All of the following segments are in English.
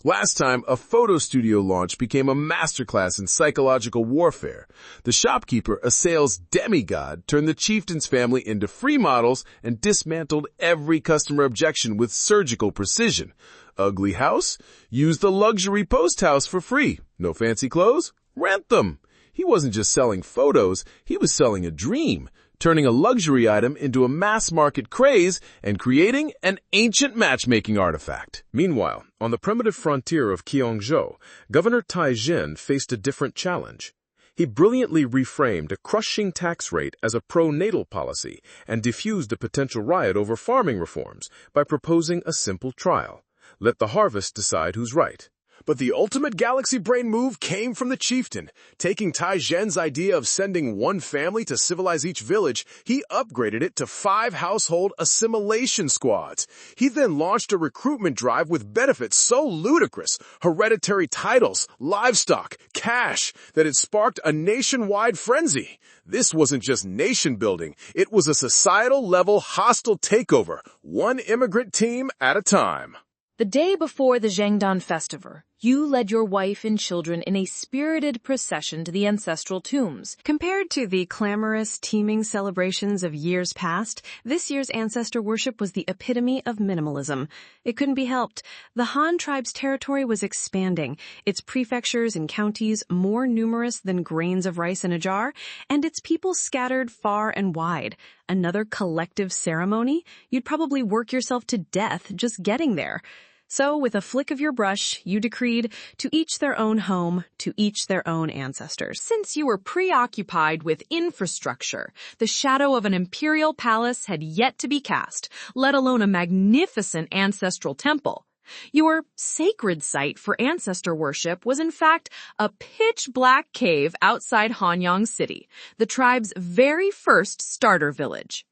Last time, a photo studio launch became a masterclass in psychological warfare. The shopkeeper, a sales demigod, turned the Chieftain's family into free models and dismantled every customer objection with surgical precision. Ugly house? Use the luxury post house for free. No fancy clothes? Rent them. He wasn't just selling photos, he was selling a dream, turning a luxury item into a mass-market craze and creating an ancient matchmaking artifact. Meanwhile, on the primitive frontier of Qiongzhou, Governor Tai Jin faced a different challenge. He brilliantly reframed a crushing tax rate as a pro-natal policy and diffused a potential riot over farming reforms by proposing a simple trial. Let the harvest decide who's right. But the ultimate galaxy brain move came from the Chieftain. Taking Tai Zhen's idea of sending one family to civilize each village, he upgraded it to 5 household assimilation squads. He then launched a recruitment drive with benefits so ludicrous, hereditary titles, livestock, cash, that it sparked a nationwide frenzy. This wasn't just nation building, it was a societal-level hostile takeover, one immigrant team at a time. The day before the Zhengdan Festival, you led your wife and children in a spirited procession to the ancestral tombs. Compared to the clamorous, teeming celebrations of years past, this year's ancestor worship was the epitome of minimalism. It couldn't be helped. The Han tribe's territory was expanding, its prefectures and counties more numerous than grains of rice in a jar, and its people scattered far and wide. Another collective ceremony? You'd probably work yourself to death just getting there. So, with a flick of your brush, you decreed, to each their own home, to each their own ancestors. Since you were preoccupied with infrastructure, the shadow of an imperial palace had yet to be cast, let alone a magnificent ancestral temple. Your sacred site for ancestor worship was in fact a pitch-black cave outside Hanyang City, the tribe's very first starter village.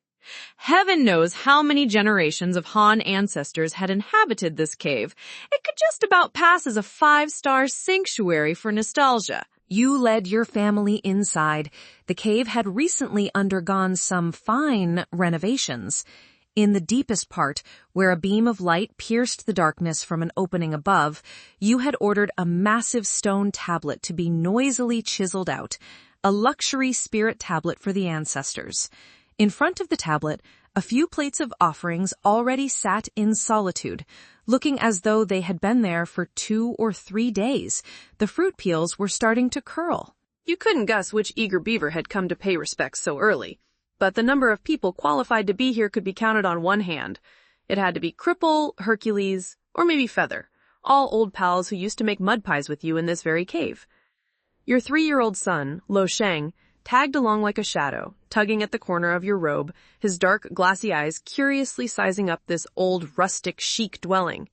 Heaven knows how many generations of Han ancestors had inhabited this cave. It could just about pass as a 5-star sanctuary for nostalgia. You led your family inside. The cave had recently undergone some fine renovations. In the deepest part, where a beam of light pierced the darkness from an opening above, you had ordered a massive stone tablet to be noisily chiseled out, a luxury spirit tablet for the ancestors. In front of the tablet, a few plates of offerings already sat in solitude, looking as though they had been there for 2 or 3 days. The fruit peels were starting to curl. You couldn't guess which eager beaver had come to pay respects so early, but the number of people qualified to be here could be counted on one hand. It had to be Cripple, Hercules, or maybe Feather, all old pals who used to make mud pies with you in this very cave. Your 3-year-old son, Lo Sheng, tagged along like a shadow, tugging at the corner of your robe, his dark, glassy eyes curiously sizing up this old, rustic, chic dwelling.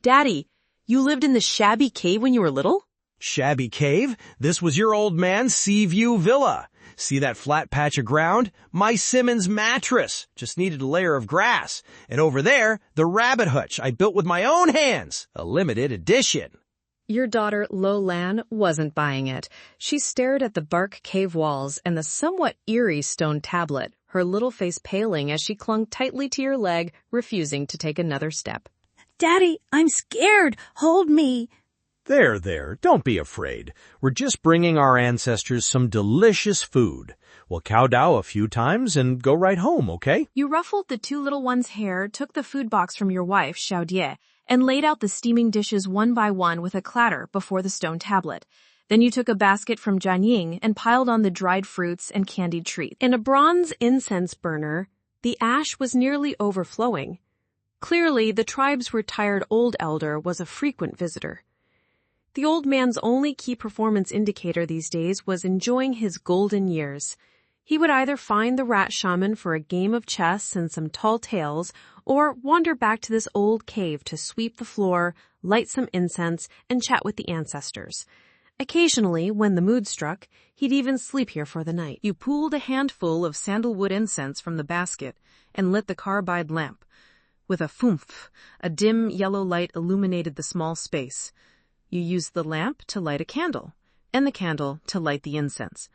"Daddy, you lived in the shabby cave when you were little?" "Shabby cave? This was your old man's sea view villa. See that flat patch of ground? My Simmons mattress. Just needed a layer of grass. And over there, the rabbit hutch I built with my own hands. A limited edition." Your daughter, Lo Lan, wasn't buying it. She stared at the bark cave walls and the somewhat eerie stone tablet, her little face paling as she clung tightly to your leg, refusing to take another step. "Daddy, I'm scared. Hold me." There, don't be afraid. We're just bringing our ancestors some delicious food. We'll kowtow a few times and go right home, okay? You ruffled the 2 little ones' hair, took the food box from your wife, Xiao Die, and laid out the steaming dishes one by one with a clatter before the stone tablet. Then you took a basket from Jian Ying and piled on the dried fruits and candied treats. In a bronze incense burner, the ash was nearly overflowing. Clearly, the tribe's retired old elder was a frequent visitor. The old man's only key performance indicator these days was enjoying his golden years. He would either find the rat shaman for a game of chess and some tall tales, or wander back to this old cave to sweep the floor, light some incense, and chat with the ancestors. Occasionally, when the mood struck, he'd even sleep here for the night. You pulled a handful of sandalwood incense from the basket and lit the carbide lamp. With a thoomph, a dim yellow light illuminated the small space. You used the lamp to light a candle, and the candle to light the incense.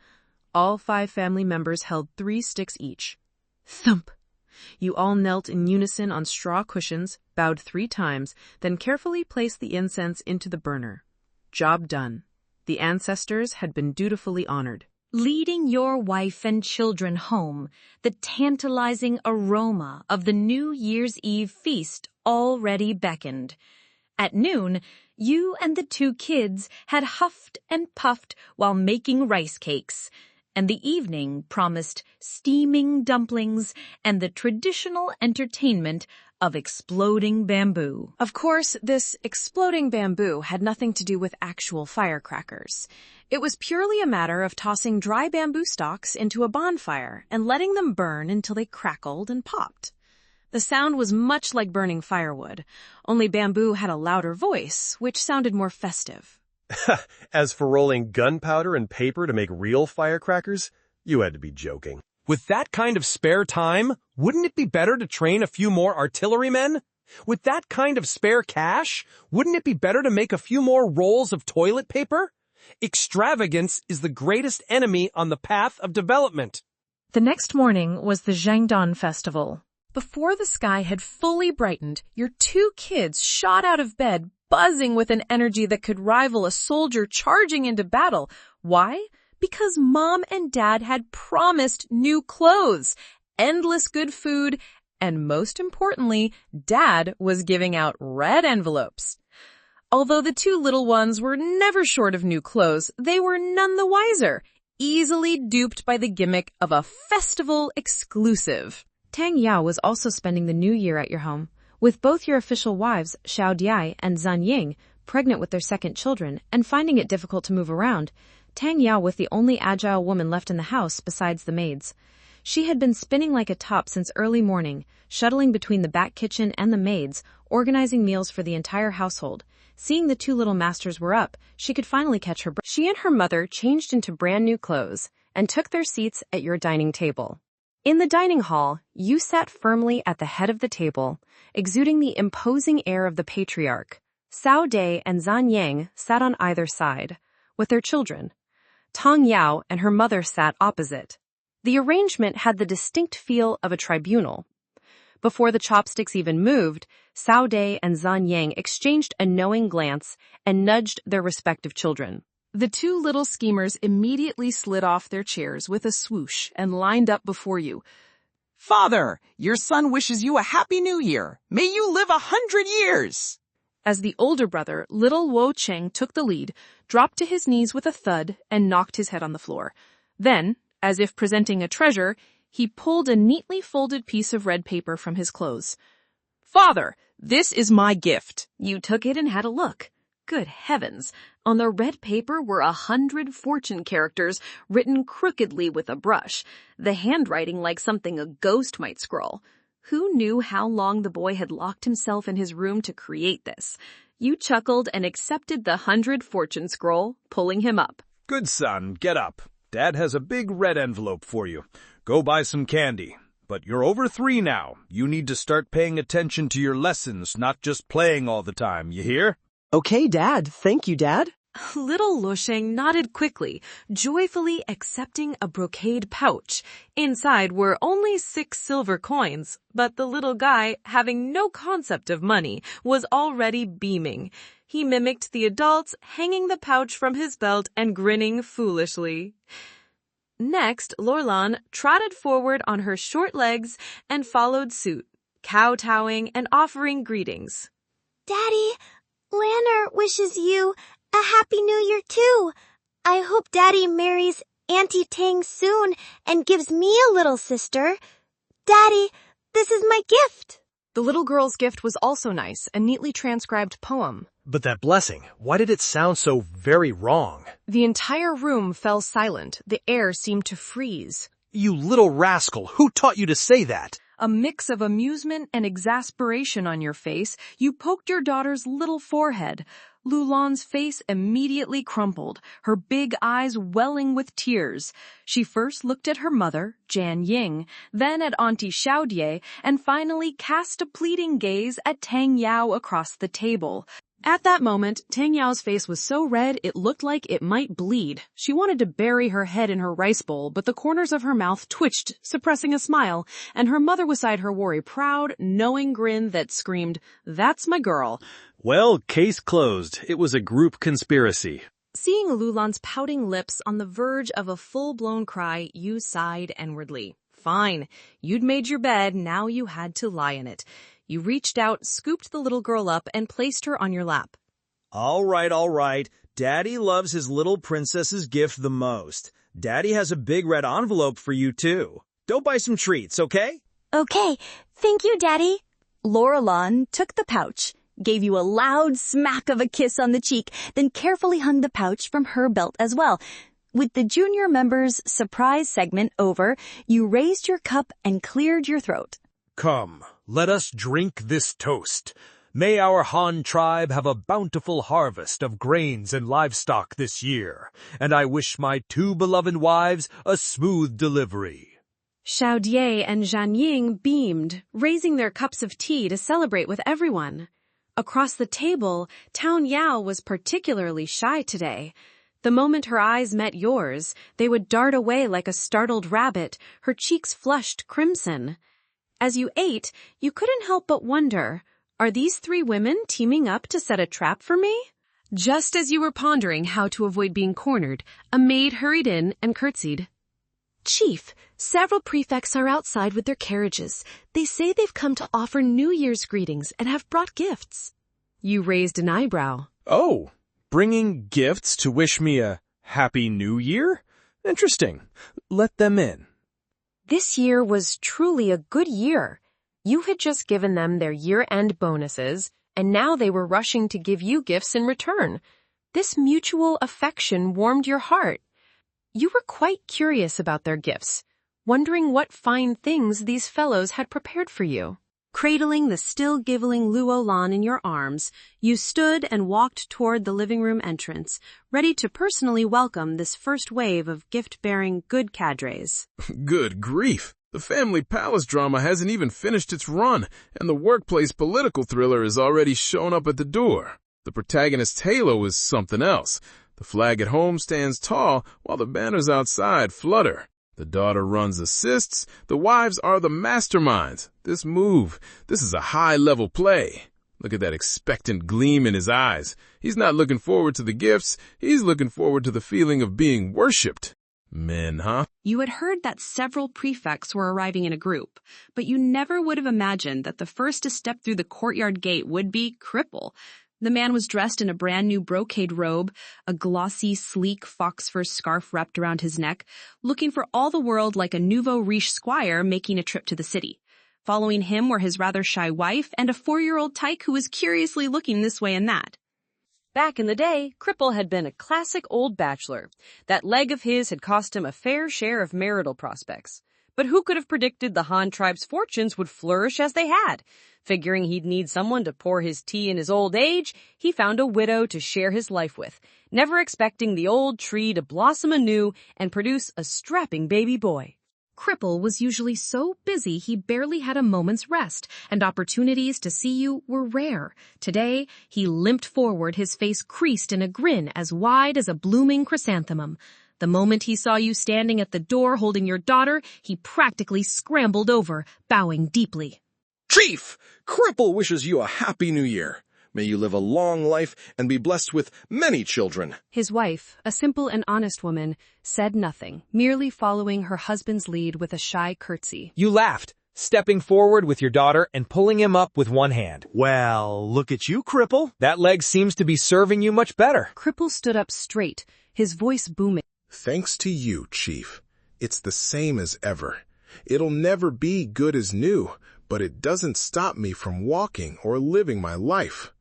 All 5 family members held 3 sticks each. Thump! You all knelt in unison on straw cushions, bowed 3 times, then carefully placed the incense into the burner. Job done. The ancestors had been dutifully honored. Leading your wife and children home, the tantalizing aroma of the New Year's Eve feast already beckoned. At noon, you and the 2 kids had huffed and puffed while making rice cakes, and the evening promised steaming dumplings and the traditional entertainment of exploding bamboo. Of course, this exploding bamboo had nothing to do with actual firecrackers. It was purely a matter of tossing dry bamboo stalks into a bonfire and letting them burn until they crackled and popped. The sound was much like burning firewood, only bamboo had a louder voice, which sounded more festive. As for rolling gunpowder and paper to make real firecrackers, you had to be joking. With that kind of spare time, wouldn't it be better to train a few more artillerymen? With that kind of spare cash, wouldn't it be better to make a few more rolls of toilet paper? Extravagance is the greatest enemy on the path of development. The next morning was the Jiangdan festival. Before the sky had fully brightened, your 2 kids shot out of bed, buzzing with an energy that could rival a soldier charging into battle. Why? Because Mom and Dad had promised new clothes, endless good food, and most importantly, Dad was giving out red envelopes. Although the 2 little ones were never short of new clothes, they were none the wiser, easily duped by the gimmick of a festival exclusive. Tang Yao was also spending the new year at your home, with both your official wives, Xiao Diai and Zan Ying, pregnant with their second children and finding it difficult to move around. Tang Yao was the only agile woman left in the house besides the maids. She had been spinning like a top since early morning, shuttling between the back kitchen and the maids, organizing meals for the entire household. Seeing the 2 little masters were up, she could finally catch her breath. She and her mother changed into brand new clothes and took their seats at your dining table. In the dining hall, you sat firmly at the head of the table, exuding the imposing air of the patriarch. Cao Dai and Zan Yang sat on either side, with their children. Tang Yao and her mother sat opposite. The arrangement had the distinct feel of a tribunal. Before the chopsticks even moved, Cao Dai and Zan Yang exchanged a knowing glance and nudged their respective children. The 2 little schemers immediately slid off their chairs with a swoosh and lined up before you. Father, your son wishes you a happy new year. May you live 100 years. As the older brother, little Wo Cheng, took the lead, dropped to his knees with a thud and knocked his head on the floor. Then, as if presenting a treasure, he pulled a neatly folded piece of red paper from his clothes. Father, this is my gift. You took it and had a look. Good heavens! On the red paper were 100 fortune characters written crookedly with a brush, the handwriting like something a ghost might scrawl. Who knew how long the boy had locked himself in his room to create this? You chuckled and accepted the 100 fortune scroll, pulling him up. Good son, get up. Dad has a big red envelope for you. Go buy some candy. But you're over 3 now. You need to start paying attention to your lessons, not just playing all the time, you hear? Okay, Dad. Thank you, Dad. Little Lusheng nodded quickly, joyfully accepting a brocade pouch. Inside were only 6 silver coins, but the little guy, having no concept of money, was already beaming. He mimicked the adults, hanging the pouch from his belt and grinning foolishly. Next, Lorlan trotted forward on her short legs and followed suit, kowtowing and offering greetings. Daddy, Lanner wishes you a happy new year too. I hope Daddy marries Auntie Tang soon and gives me a little sister. Daddy, this is my gift. The little girl's gift was also nice, a neatly transcribed poem. But that blessing, why did it sound so very wrong? The entire room fell silent. The air seemed to freeze. You little rascal, who taught you to say that? A mix of amusement and exasperation on your face, you poked your daughter's little forehead. Lulan's face immediately crumpled, her big eyes welling with tears. She first looked at her mother, Jan Ying, then at Auntie Xiaodie, and finally cast a pleading gaze at Tang Yao across the table. At that moment, Tang Yao's face was so red it looked like it might bleed. She wanted to bury her head in her rice bowl, but the corners of her mouth twitched, suppressing a smile, and her mother beside her wore a proud, knowing grin that screamed, "That's my girl." Well, case closed. It was a group conspiracy. Seeing Lulan's pouting lips on the verge of a full-blown cry, you sighed inwardly. Fine. You'd made your bed, now you had to lie in it. You reached out, scooped the little girl up, and placed her on your lap. All right. Daddy loves his little princess's gift the most. Daddy has a big red envelope for you, too. Go buy some treats, okay? Okay, thank you, Daddy. Laurelan took the pouch, gave you a loud smack of a kiss on the cheek, then carefully hung the pouch from her belt as well. With the junior members' surprise segment over, you raised your cup and cleared your throat. Come, let us drink this toast. May our Han tribe have a bountiful harvest of grains and livestock this year, and I wish my 2 beloved wives a smooth delivery. Xiao Die and Zhan Ying beamed, raising their cups of tea to celebrate with everyone. Across the table, Town Yao was particularly shy today. The moment her eyes met yours, they would dart away like a startled rabbit, her cheeks flushed crimson. As you ate, you couldn't help but wonder, are these 3 women teaming up to set a trap for me? Just as you were pondering how to avoid being cornered, a maid hurried in and curtsied. Chief, several prefects are outside with their carriages. They say they've come to offer New Year's greetings and have brought gifts. You raised an eyebrow. Oh, bringing gifts to wish me a Happy New Year? Interesting. Let them in. This year was truly a good year. You had just given them their year-end bonuses, and now they were rushing to give you gifts in return. This mutual affection warmed your heart. You were quite curious about their gifts, wondering what fine things these fellows had prepared for you. Cradling the still-giggling Luolan in your arms, you stood and walked toward the living room entrance, ready to personally welcome this first wave of gift-bearing good cadres. Good grief! The family palace drama hasn't even finished its run, and the workplace political thriller has already shown up at the door. The protagonist's halo is something else. The flag at home stands tall, while the banners outside flutter. The daughter runs assists, the wives are the masterminds. This is a high-level play. Look at that expectant gleam in his eyes. He's not looking forward to the gifts, he's looking forward to the feeling of being worshipped. Men, huh? You had heard that several prefects were arriving in a group, but you never would have imagined that the first to step through the courtyard gate would be Cripple. The man was dressed in a brand-new brocade robe, a glossy, sleek fox fur scarf wrapped around his neck, looking for all the world like a nouveau riche squire making a trip to the city. Following him were his rather shy wife and a 4-year-old tyke who was curiously looking this way and that. Back in the day, Cripple had been a classic old bachelor. That leg of his had cost him a fair share of marital prospects. But who could have predicted the Han tribe's fortunes would flourish as they had? Figuring he'd need someone to pour his tea in his old age, he found a widow to share his life with, never expecting the old tree to blossom anew and produce a strapping baby boy. Cripple was usually so busy he barely had a moment's rest, and opportunities to see you were rare. Today, he limped forward, his face creased in a grin as wide as a blooming chrysanthemum. The moment he saw you standing at the door holding your daughter, he practically scrambled over, bowing deeply. Chief! Cripple wishes you a happy new year. May you live a long life and be blessed with many children. His wife, a simple and honest woman, said nothing, merely following her husband's lead with a shy curtsy. You laughed, stepping forward with your daughter and pulling him up with one hand. Well, look at you, Cripple. That leg seems to be serving you much better. Cripple stood up straight, his voice booming. Thanks to you, Chief. It's the same as ever. It'll never be good as new, but it doesn't stop me from walking or living my life.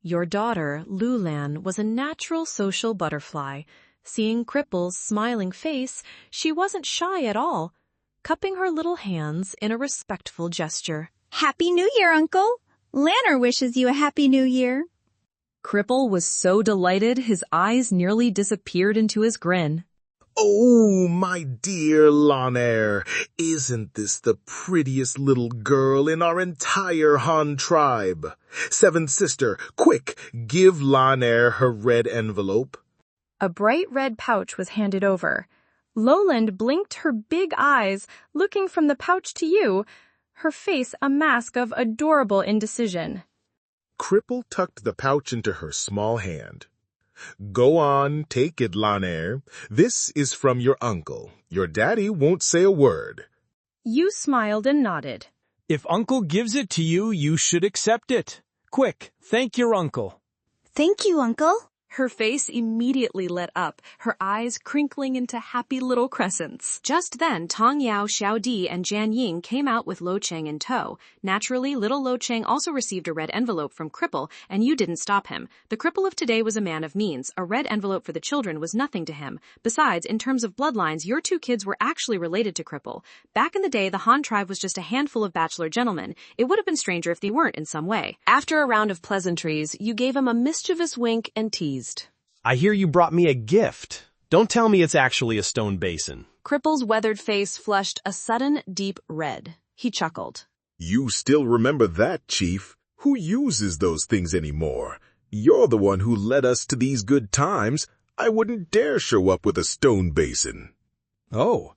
Your daughter, Lulan, was a natural social butterfly. Seeing Cripple's smiling face, she wasn't shy at all, cupping her little hands in a respectful gesture. Happy New Year, Uncle. Lanner wishes you a Happy New Year. Cripple was so delighted his eyes nearly disappeared into his grin. Oh, my dear Lonair, isn't this the prettiest little girl in our entire Han tribe? Seventh sister, quick, give Lonair her red envelope. A bright red pouch was handed over. Lowland blinked her big eyes, looking from the pouch to you, her face a mask of adorable indecision. Cripple tucked the pouch into her small hand. Go on, take it, Lonair. This is from your uncle. Your daddy won't say a word. You smiled and nodded. If Uncle gives it to you, you should accept it. Quick, thank your uncle. Thank you, Uncle. Her face immediately lit up, her eyes crinkling into happy little crescents. Just then, Tong Yao, Xiao Di, and Jian Ying came out with Lo Cheng in tow. Naturally, little Lo Cheng also received a red envelope from Cripple, and you didn't stop him. The Cripple of today was a man of means. A red envelope for the children was nothing to him. Besides, in terms of bloodlines, your two kids were actually related to Cripple. Back in the day, the Han tribe was just a handful of bachelor gentlemen. It would have been stranger if they weren't in some way. After a round of pleasantries, you gave him a mischievous wink and teased. I hear you brought me a gift. Don't tell me it's actually a stone basin. Cripple's weathered face flushed a sudden, deep red. He chuckled. You still remember that, Chief? Who uses those things anymore? You're the one who led us to these good times. I wouldn't dare show up with a stone basin. Oh,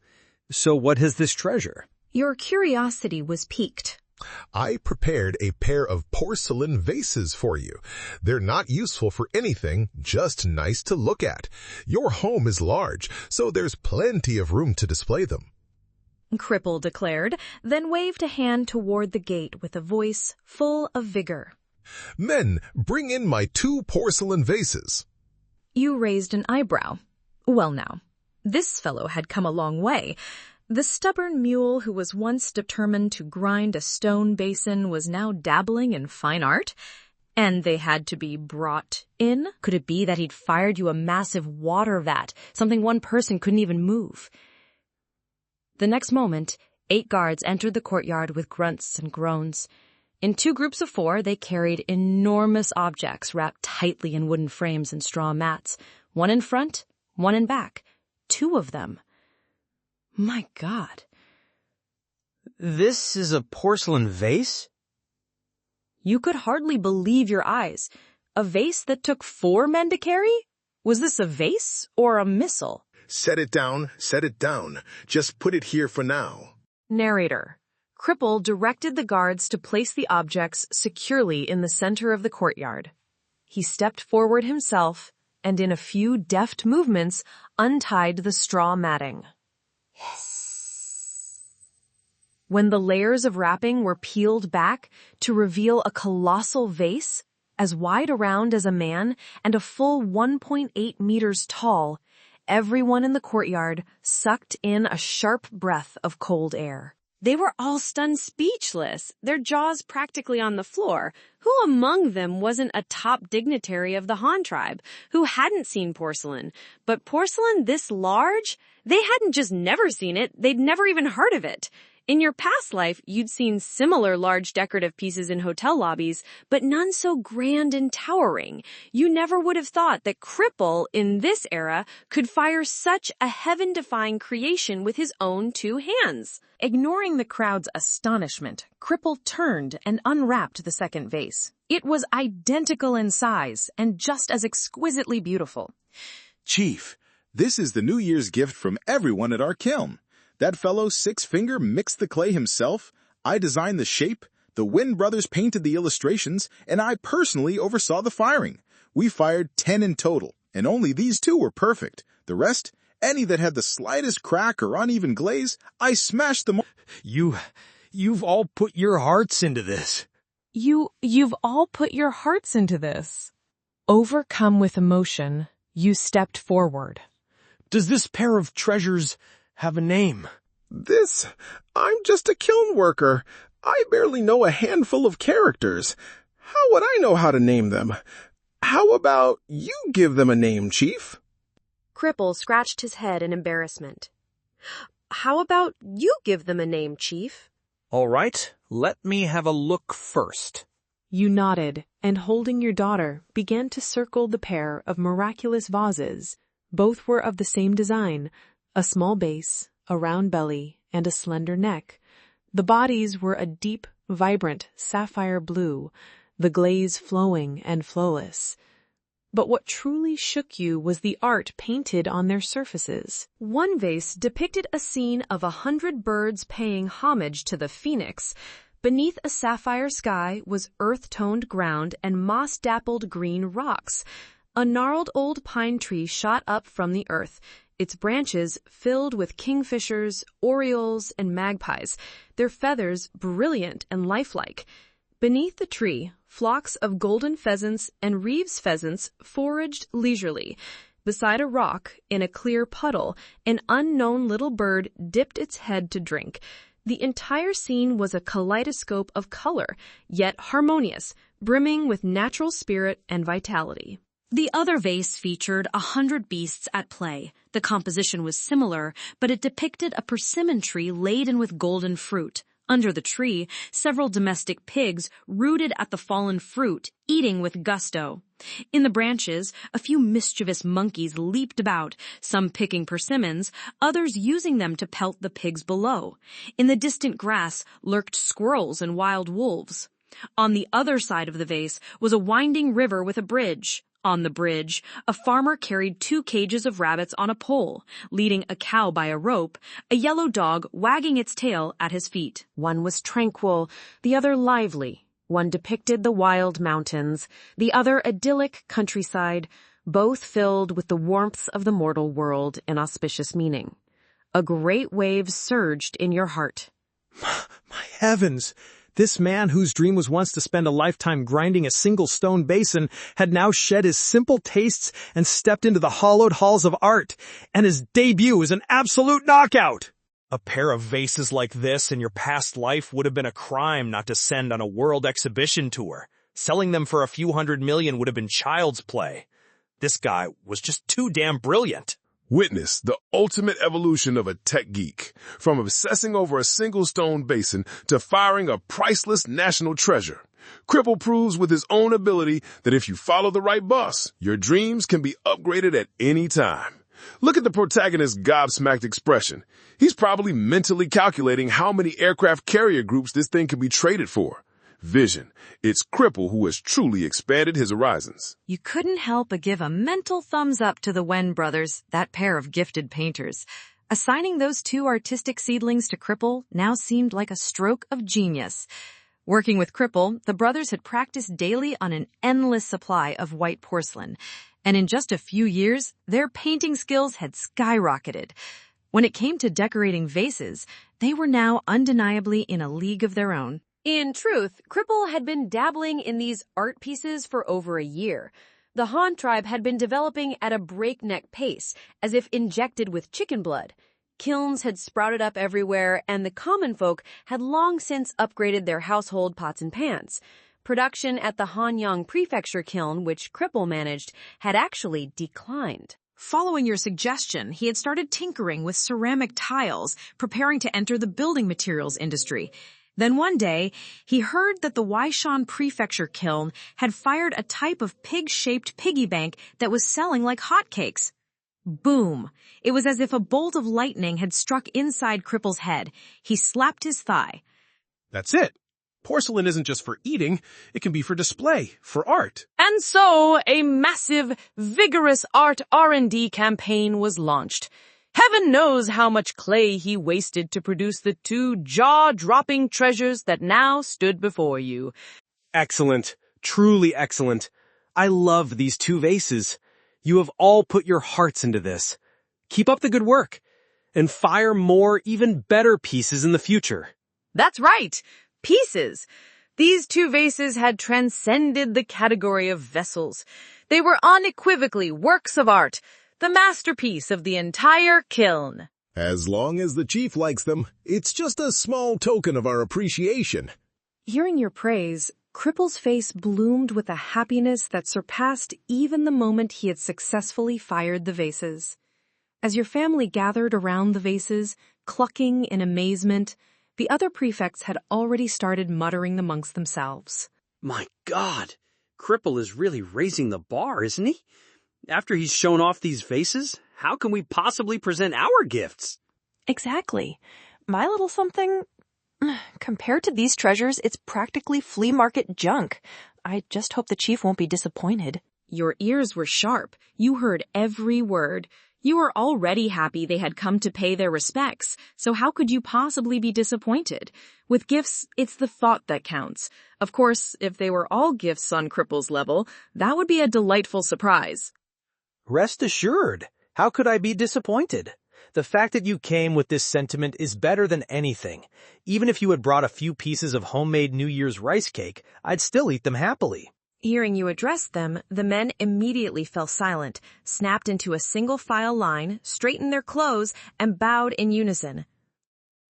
so what is this treasure? Your curiosity was piqued. I prepared a pair of porcelain vases for you. They're not useful for anything, just nice to look at. Your home is large, so there's plenty of room to display them. Cripple declared, then waved a hand toward the gate with a voice full of vigor. Men, bring in my 2 porcelain vases. You raised an eyebrow. Well now, this fellow had come a long way. The stubborn mule who was once determined to grind a stone basin was now dabbling in fine art, and they had to be brought in. Could it be that he'd fired you a massive water vat, something one person couldn't even move? The next moment, 8 guards entered the courtyard with grunts and groans. In 2 groups of 4, they carried enormous objects wrapped tightly in wooden frames and straw mats, one in front, one in back, 2 of them. My God. This is a porcelain vase? You could hardly believe your eyes. A vase that took 4 men to carry? Was this a vase or a missile? Set it down, set it down. Just put it here for now. Narrator. Cripple directed the guards to place the objects securely in the center of the courtyard. He stepped forward himself and in a few deft movements untied the straw matting. When the layers of wrapping were peeled back to reveal a colossal vase, as wide around as a man and a full 1.8 meters tall, everyone in the courtyard sucked in a sharp breath of cold air. They were all stunned speechless, their jaws practically on the floor. Who among them wasn't a top dignitary of the Han tribe who hadn't seen porcelain? But porcelain this large? They hadn't just never seen it, they'd never even heard of it. In your past life, you'd seen similar large decorative pieces in hotel lobbies, but none so grand and towering. You never would have thought that Cripple, in this era, could fire such a heaven-defying creation with his own 2 hands. Ignoring the crowd's astonishment, Cripple turned and unwrapped the second vase. It was identical in size and just as exquisitely beautiful. Chief, this is the New Year's gift from everyone at our kiln. That fellow Six Finger mixed the clay himself, I designed the shape, the Wynn brothers painted the illustrations, and I personally oversaw the firing. We fired 10 in total, and only these 2 were perfect. The rest, any that had the slightest crack or uneven glaze, I smashed them. You've all put your hearts into this. You've all put your hearts into this. Overcome with emotion, you stepped forward. Does this pair of treasures have a name? I'm just a kiln worker. I barely know a handful of characters. How would I know how to name them? How about you give them a name, Chief? Cripple scratched his head in embarrassment. How about you give them a name, Chief? All right, let me have a look first. You nodded, and holding your daughter, began to circle the pair of miraculous vases, Both were of the same design, a small base, a round belly, and a slender neck. The bodies were a deep, vibrant sapphire blue, the glaze flowing and flawless. But what truly shook you was the art painted on their surfaces. One vase depicted a scene of 100 birds paying homage to the phoenix. Beneath a sapphire sky was earth-toned ground and moss-dappled green rocks. A gnarled old pine tree shot up from the earth, its branches filled with kingfishers, orioles, and magpies, their feathers brilliant and lifelike. Beneath the tree, flocks of golden pheasants and Reeves pheasants foraged leisurely. Beside a rock, in a clear puddle, an unknown little bird dipped its head to drink. The entire scene was a kaleidoscope of color, yet harmonious, brimming with natural spirit and vitality. The other vase featured 100 beasts at play. The composition was similar, but it depicted a persimmon tree laden with golden fruit. Under the tree, several domestic pigs rooted at the fallen fruit, eating with gusto. In the branches, a few mischievous monkeys leaped about, some picking persimmons, others using them to pelt the pigs below. In the distant grass lurked squirrels and wild wolves. On the other side of the vase was a winding river with a bridge. On the bridge, a farmer carried 2 cages of rabbits on a pole, leading a cow by a rope, a yellow dog wagging its tail at his feet. One was tranquil, the other lively. One depicted the wild mountains, the other idyllic countryside, both filled with the warmth of the mortal world and auspicious meaning. A great wave surged in your heart. My heavens! This man whose dream was once to spend a lifetime grinding a single stone basin had now shed his simple tastes and stepped into the hollowed halls of art, and his debut is an absolute knockout! A pair of vases like this in your past life would have been a crime not to send on a world exhibition tour. Selling them for a few $100 million would have been child's play. This guy was just too damn brilliant. Witness the ultimate evolution of a tech geek, from obsessing over a single stone basin to firing a priceless national treasure. Cripple proves with his own ability that if you follow the right bus, your dreams can be upgraded at any time. Look at the protagonist's gobsmacked expression. He's probably mentally calculating how many aircraft carrier groups this thing can be traded for. Vision. It's Cripple who has truly expanded his horizons. You couldn't help but give a mental thumbs up to the Wen brothers, that pair of gifted painters. Assigning those 2 artistic seedlings to Cripple now seemed like a stroke of genius. Working with Cripple, the brothers had practiced daily on an endless supply of white porcelain, and in just a few years, their painting skills had skyrocketed. When it came to decorating vases, they were now undeniably in a league of their own. In truth, Cripple had been dabbling in these art pieces for over a year. The Han tribe had been developing at a breakneck pace, as if injected with chicken blood. Kilns had sprouted up everywhere, and the common folk had long since upgraded their household pots and pans. Production at the Hanyang Prefecture kiln, which Cripple managed, had actually declined. Following your suggestion, he had started tinkering with ceramic tiles, preparing to enter the building materials industry. Then one day, he heard that the Waishan Prefecture kiln had fired a type of pig-shaped piggy bank that was selling like hotcakes. Boom! It was as if a bolt of lightning had struck inside Cripple's head. He slapped his thigh. That's it. Porcelain isn't just for eating, it can be for display, for art. And so, a massive, vigorous art R&D campaign was launched. Heaven knows how much clay he wasted to produce the 2 jaw-dropping treasures that now stood before you. Excellent. Truly excellent. I love these 2 vases. You have all put your hearts into this. Keep up the good work, and fire more, even better pieces in the future. That's right. Pieces. These 2 vases had transcended the category of vessels. They were unequivocally works of art, the masterpiece of the entire kiln. As long as the chief likes them, it's just a small token of our appreciation. Hearing your praise, Cripple's face bloomed with a happiness that surpassed even the moment he had successfully fired the vases. As your family gathered around the vases, clucking in amazement, the other prefects had already started muttering amongst themselves. My God, Cripple is really raising the bar, isn't he? After he's shown off these vases, how can we possibly present our gifts? Exactly. My little something, compared to these treasures, it's practically flea market junk. I just hope the chief won't be disappointed. Your ears were sharp. You heard every word. You were already happy they had come to pay their respects, so how could you possibly be disappointed? With gifts, it's the thought that counts. Of course, if they were all gifts on Cripple's level, that would be a delightful surprise. Rest assured, how could I be disappointed? The fact that you came with this sentiment is better than anything. Even if you had brought a few pieces of homemade New Year's rice cake, I'd still eat them happily. Hearing you address them, the men immediately fell silent, snapped into a single file line, straightened their clothes, and bowed in unison.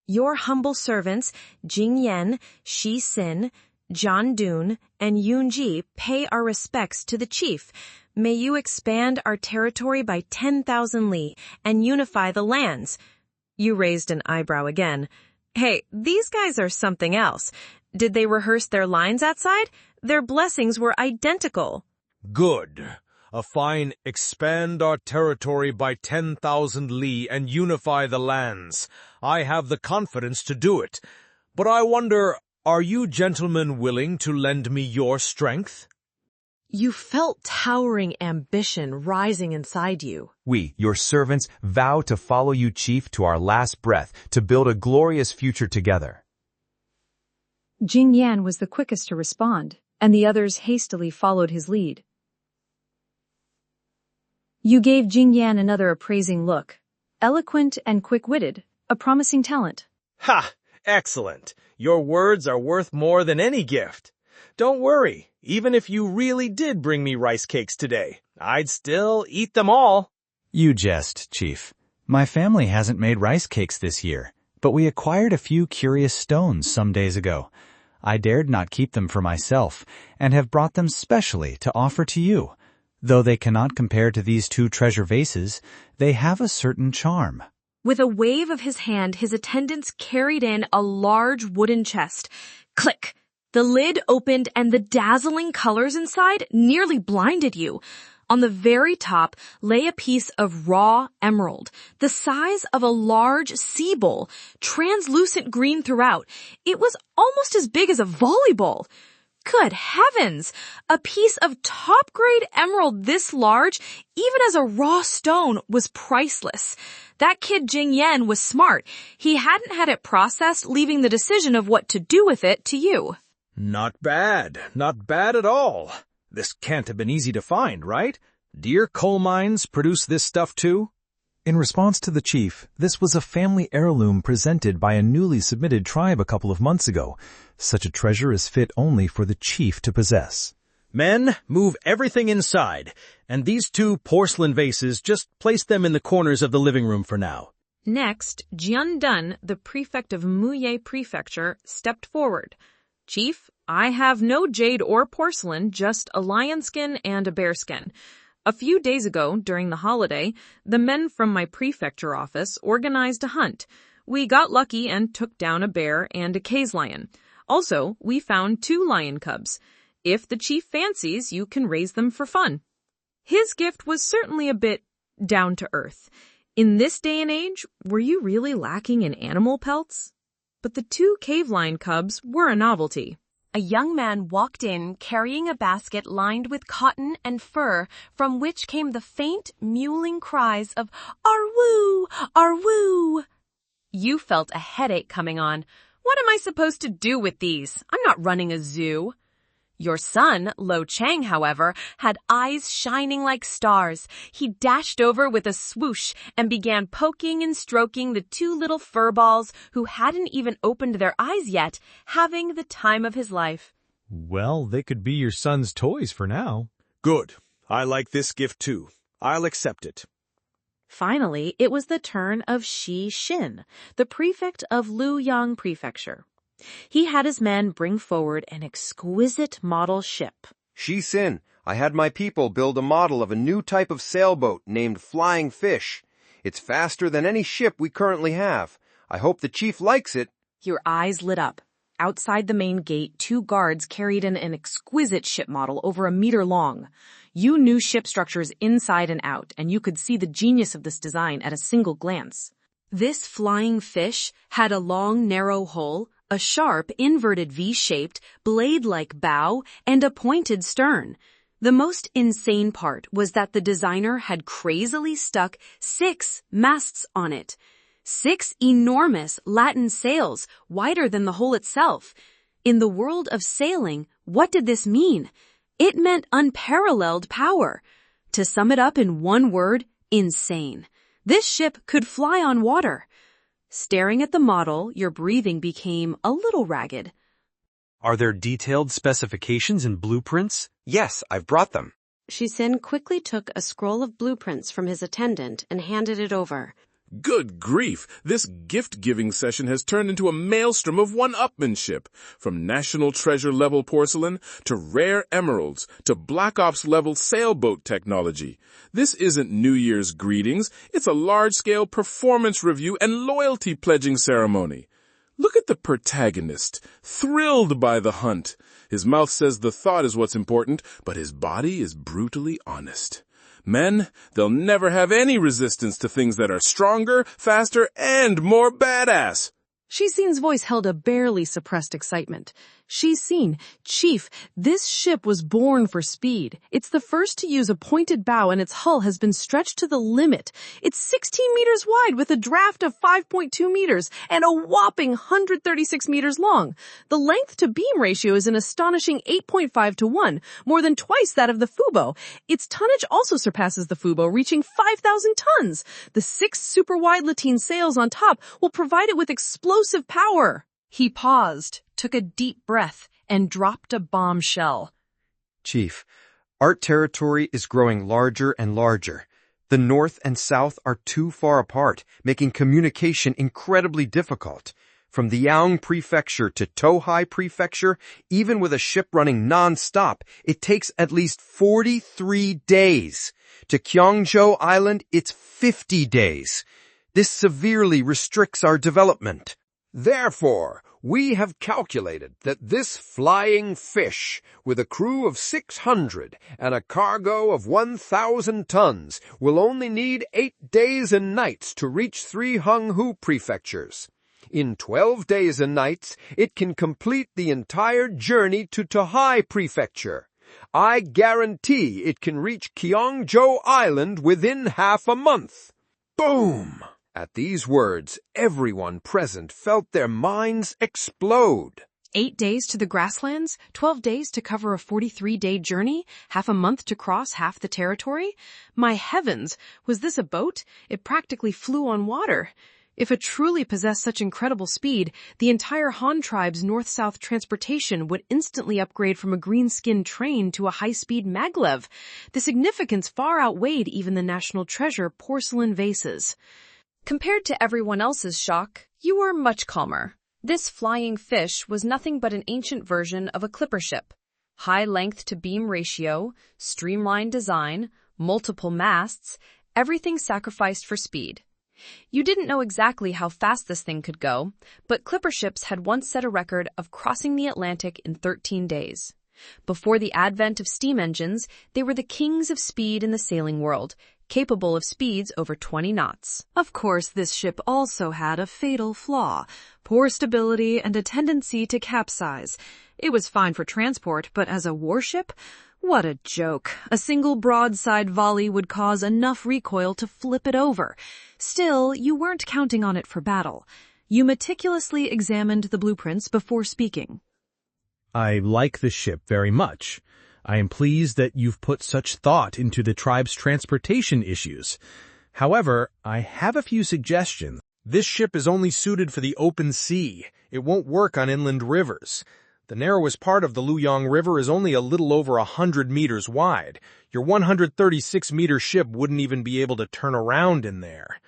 Your humble servants, Jing Yen, Shi Sin, John Dun, and Yoon Ji pay our respects to the chief. May you expand our territory by 10,000 li and unify the lands. You raised an eyebrow again. Hey, these guys are something else. Did they rehearse their lines outside? Their blessings were identical. Good. A fine expand our territory by 10,000 li and unify the lands. I have the confidence to do it. But I wonder, are you gentlemen willing to lend me your strength? You felt towering ambition rising inside you. We, your servants, vow to follow you, Chief, to our last breath, to build a glorious future together. Jing Yan was the quickest to respond, and the others hastily followed his lead. You gave Jing Yan another appraising look. Eloquent and quick-witted, a promising talent. Ha! Excellent. Your words are worth more than any gift. Don't worry, even if you really did bring me rice cakes today, I'd still eat them all. You jest, Chief. My family hasn't made rice cakes this year, but we acquired a few curious stones some days ago. I dared not keep them for myself, and have brought them specially to offer to you. Though they cannot compare to these two treasure vases, they have a certain charm. With a wave of his hand, his attendants carried in a large wooden chest. Click! The lid opened and the dazzling colors inside nearly blinded you. On the very top lay a piece of raw emerald, the size of a large sea bowl, translucent green throughout. It was almost as big as a volleyball. Good heavens! A piece of top-grade emerald this large, even as a raw stone, was priceless. That kid Jing Yan was smart. He hadn't had it processed, leaving the decision of what to do with it to you. Not bad at all. This can't have been easy to find, right? Do your coal mines produce this stuff too? In response to the chief, this was a family heirloom presented by a newly submitted tribe a couple of months ago. Such a treasure is fit only for the chief to possess. Men, move everything inside, and these two porcelain vases, just place them in the corners of the living room for now. Next, Jian Dun, the prefect of Muye Prefecture, stepped forward. Chief, I have no jade or porcelain, just a lion skin and a bear skin. A few days ago, during the holiday, the men from my prefecture office organized a hunt. We got lucky and took down a bear and a case lion. Also, we found 2 lion cubs. If the chief fancies, you can raise them for fun. His gift was certainly a bit down to earth. In this day and age, were you really lacking in animal pelts? But the 2 cave lion cubs were a novelty. A young man walked in carrying a basket lined with cotton and fur, from which came the faint, mewling cries of "Arwoo! Arwoo!" You felt a headache coming on. What am I supposed to do with these? I'm not running a zoo. Your son, Lo Chang, however, had eyes shining like stars. He dashed over with a swoosh and began poking and stroking the 2 little fur balls who hadn't even opened their eyes yet, having the time of his life. Well, they could be your son's toys for now. Good. I like this gift too. I'll accept it. Finally, it was the turn of Shi Xin, the prefect of Luoyang Prefecture. He had his men bring forward an exquisite model ship. Shi Sin, I had my people build a model of a new type of sailboat named Flying Fish. It's faster than any ship we currently have. I hope the chief likes it. Your eyes lit up. Outside the main gate, 2 guards carried in an exquisite ship model over a meter long. You knew ship structures inside and out, and you could see the genius of this design at a single glance. This flying fish had a long, narrow hull, a sharp, inverted V-shaped, blade-like bow, and a pointed stern. The most insane part was that the designer had crazily stuck 6 masts on it. 6 enormous Latin sails, wider than the hull itself. In the world of sailing, what did this mean? It meant unparalleled power. To sum it up in one word, insane. This ship could fly on water. Staring at the model, your breathing became a little ragged. Are there detailed specifications and blueprints? Yes, I've brought them. Chieftain quickly took a scroll of blueprints from his attendant and handed it over. Good grief, this gift-giving session has turned into a maelstrom of one-upmanship. From national treasure-level porcelain, to rare emeralds, to Black Ops-level sailboat technology. This isn't New Year's greetings, it's a large-scale performance review and loyalty pledging ceremony. Look at the protagonist, thrilled by the hunt. His mouth says the thought is what's important, but his body is brutally honest. Men, they'll never have any resistance to things that are stronger, faster, and more badass. She's Seen's voice held a barely suppressed excitement. She's Seen, Chief, this ship was born for speed. It's the first to use a pointed bow and its hull has been stretched to the limit. It's 16 meters wide with a draft of 5.2 meters and a whopping 136 meters long. The length to beam ratio is an astonishing 8.5 to 1, more than twice that of the Fubo. Its tonnage also surpasses the Fubo, reaching 5,000 tons. The 6 super wide lateen sails on top will provide it with explosive power. He paused, took a deep breath, and dropped a bombshell. Chief, our territory is growing larger and larger. The north and south are too far apart, making communication incredibly difficult. From the Yaong Prefecture to Tohai Prefecture, even with a ship running non-stop, it takes at least 43 days. To Gyeongjo Island, it's 50 days. This severely restricts our development. Therefore, we have calculated that this flying fish, with a crew of 600 and a cargo of 1,000 tons, will only need 8 days and nights to reach 3 Honghu prefectures. In 12 days and nights, it can complete the entire journey to Tohai Prefecture. I guarantee it can reach Gyeongjo Island within half a month. Boom! At these words, everyone present felt their minds explode. 8 days to the grasslands, 12 days to cover a 43-day journey, half a month to cross half the territory? My heavens, was this a boat? It practically flew on water. If it truly possessed such incredible speed, the entire Han tribe's north-south transportation would instantly upgrade from a green-skinned train to a high-speed maglev. The significance far outweighed even the national treasure porcelain vases. Compared to everyone else's shock, you were much calmer. This flying fish was nothing but an ancient version of a clipper ship. High length to beam ratio, streamlined design, multiple masts, everything sacrificed for speed. You didn't know exactly how fast this thing could go, but clipper ships had once set a record of crossing the Atlantic in 13 days. Before the advent of steam engines, they were the kings of speed in the sailing world, capable of speeds over 20 knots. Of course, this ship also had a fatal flaw, poor stability and a tendency to capsize. It was fine for transport, but as a warship? What a joke. A single broadside volley would cause enough recoil to flip it over. Still, you weren't counting on it for battle. You meticulously examined the blueprints before speaking. I like the ship very much. I am pleased that you've put such thought into the tribe's transportation issues. However, I have a few suggestions. This ship is only suited for the open sea. It won't work on inland rivers. The narrowest part of the Luyang River is only a little over 100 meters wide. Your 136-meter ship wouldn't even be able to turn around in there.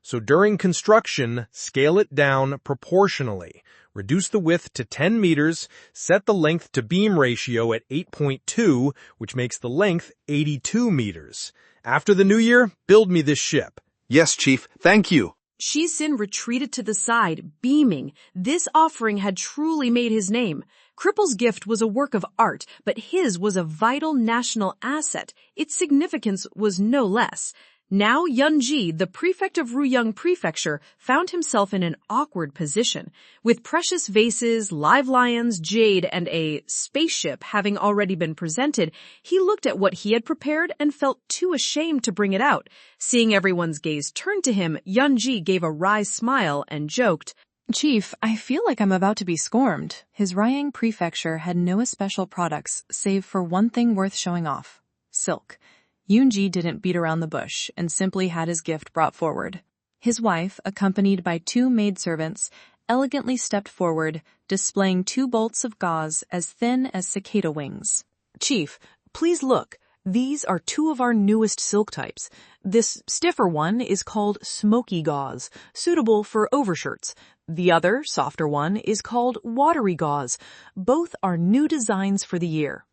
So during construction, scale it down proportionally. Reduce the width to 10 meters, set the length to beam ratio at 8.2, which makes the length 82 meters. After the new year, build me this ship. Yes, Chief, thank you. Shisin retreated to the side, beaming. This offering had truly made his name. Cripple's gift was a work of art, but his was a vital national asset. Its significance was no less. Now Yunji, the prefect of Ruyang Prefecture, found himself in an awkward position. With precious vases, live lions, jade, and a spaceship having already been presented, he looked at what he had prepared and felt too ashamed to bring it out. Seeing everyone's gaze turn to him, Yunji gave a wry smile and joked, Chief, I feel like I'm about to be scorned. His Ruyang Prefecture had no special products save for one thing worth showing off. Silk. Yunji didn't beat around the bush and simply had his gift brought forward. His wife, accompanied by 2 maidservants, elegantly stepped forward, displaying 2 bolts of gauze as thin as cicada wings. Chief, please look. These are 2 of our newest silk types. This stiffer one is called smoky gauze, suitable for overshirts. The other, softer one, is called watery gauze. Both are new designs for the year.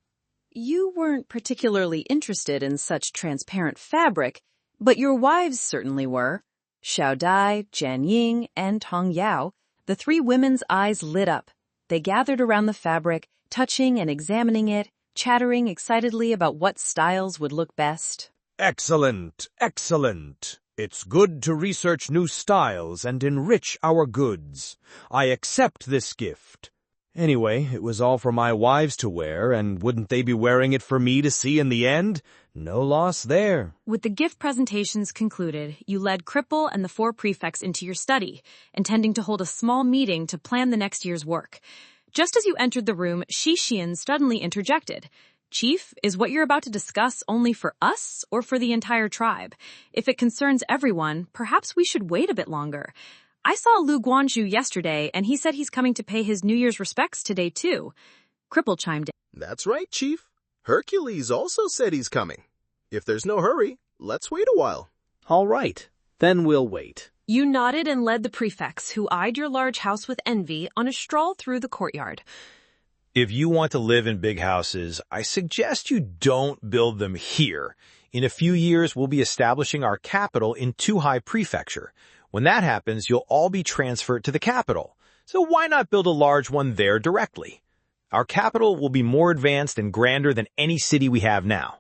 You weren't particularly interested in such transparent fabric, but your wives certainly were. Xiao Dai, Jian Ying, and Tong Yao, the 3 women's eyes lit up. They gathered around the fabric, touching and examining it, chattering excitedly about what styles would look best. Excellent, excellent. It's good to research new styles and enrich our goods. I accept this gift. Anyway, it was all for my wives to wear, and wouldn't they be wearing it for me to see in the end? No loss there. With the gift presentations concluded, you led Cripple and the 4 prefects into your study, intending to hold a small meeting to plan the next year's work. Just as you entered the room, Shixian suddenly interjected. Chief, is what you're about to discuss only for us or for the entire tribe? If it concerns everyone, perhaps we should wait a bit longer. I saw Lu Guanzhu yesterday, and he said he's coming to pay his New Year's respects today, too. Cripple chimed in. That's right, Chief. Hercules also said he's coming. If there's no hurry, let's wait a while. All right, then we'll wait. You nodded and led the prefects, who eyed your large house with envy, on a stroll through the courtyard. If you want to live in big houses, I suggest you don't build them here. In a few years, we'll be establishing our capital in Tuhai Prefecture. When that happens, you'll all be transferred to the capital. So why not build a large one there directly? Our capital will be more advanced and grander than any city we have now.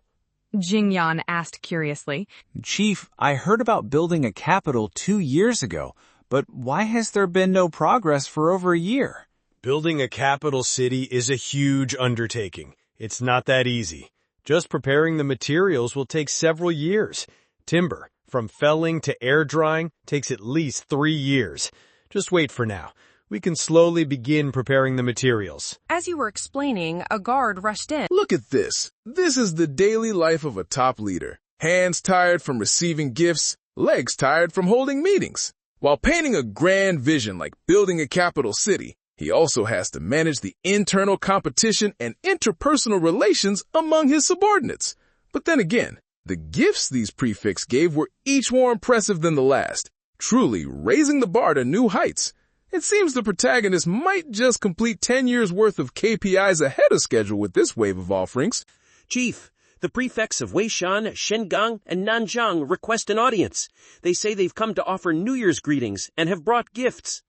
Jingyan asked curiously. Chief, I heard about building a capital 2 years ago, but why has there been no progress for over a year? Building a capital city is a huge undertaking. It's not that easy. Just preparing the materials will take several years. Timber, from felling to air drying, takes at least 3 years. Just wait for now. We can slowly begin preparing the materials. As you were explaining, a guard rushed in. Look at this. This is the daily life of a top leader. Hands tired from receiving gifts, legs tired from holding meetings. While painting a grand vision like building a capital city, he also has to manage the internal competition and interpersonal relations among his subordinates. But then again, the gifts these prefects gave were each more impressive than the last, truly raising the bar to new heights. It seems the protagonist might just complete 10 years' worth of KPIs ahead of schedule with this wave of offerings. Chief, the prefects of Weishan, Shengang, and Nanjiang request an audience. They say they've come to offer New Year's greetings and have brought gifts.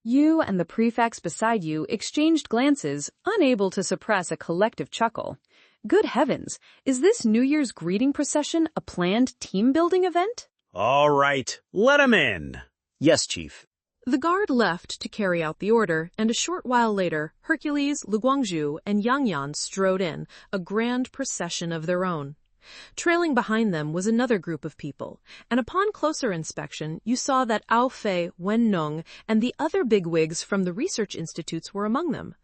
You and the prefects beside you exchanged glances, unable to suppress a collective chuckle. Good heavens, is this New Year's greeting procession a planned team-building event? All right, let 'em in. Yes, Chief. The guard left to carry out the order, and a short while later, Hercules, Lu Guangzhu, and Yang Yan strode in, a grand procession of their own. Trailing behind them was another group of people, and upon closer inspection, you saw that Ao Fei, Wen Nong, and the other bigwigs from the research institutes were among them.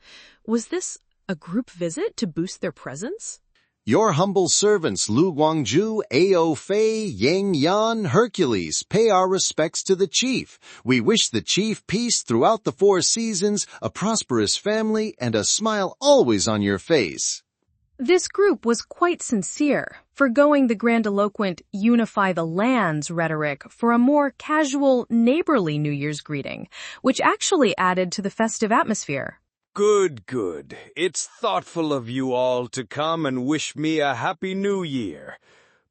Was this a group visit to boost their presence? Your humble servants Lu Guangzhu, Ao Fei, Yang Yan, Hercules, pay our respects to the chief. We wish the chief peace throughout the 4 seasons, a prosperous family, and a smile always on your face. This group was quite sincere, forgoing the grandiloquent unify the lands rhetoric for a more casual, neighborly New Year's greeting, which actually added to the festive atmosphere. Good, good. It's thoughtful of you all to come and wish me a happy new year.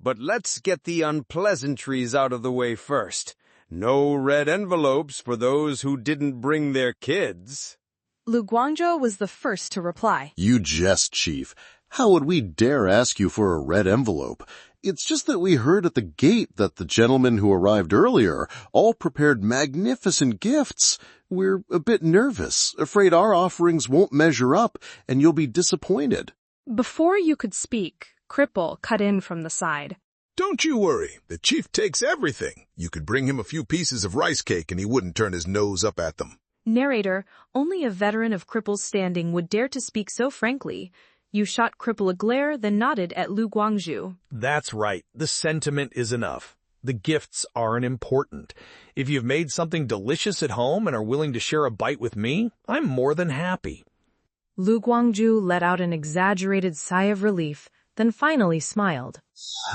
But let's get the unpleasantries out of the way first. No red envelopes for those who didn't bring their kids. Lu Guangzhou was the first to reply. You jest, Chief. How would we dare ask you for a red envelope? It's just that we heard at the gate that the gentlemen who arrived earlier all prepared magnificent gifts. We're a bit nervous, afraid our offerings won't measure up, and you'll be disappointed. Before you could speak, Cripple cut in from the side. Don't you worry. The chief takes everything. You could bring him a few pieces of rice cake and he wouldn't turn his nose up at them. Narrator, only a veteran of Cripple's standing would dare to speak so frankly. You shot Cripple a glare, then nodded at Lu Guangzhou. That's right. The sentiment is enough. The gifts aren't important. If you've made something delicious at home and are willing to share a bite with me, I'm more than happy. Lu Guangzhou let out an exaggerated sigh of relief, then finally smiled.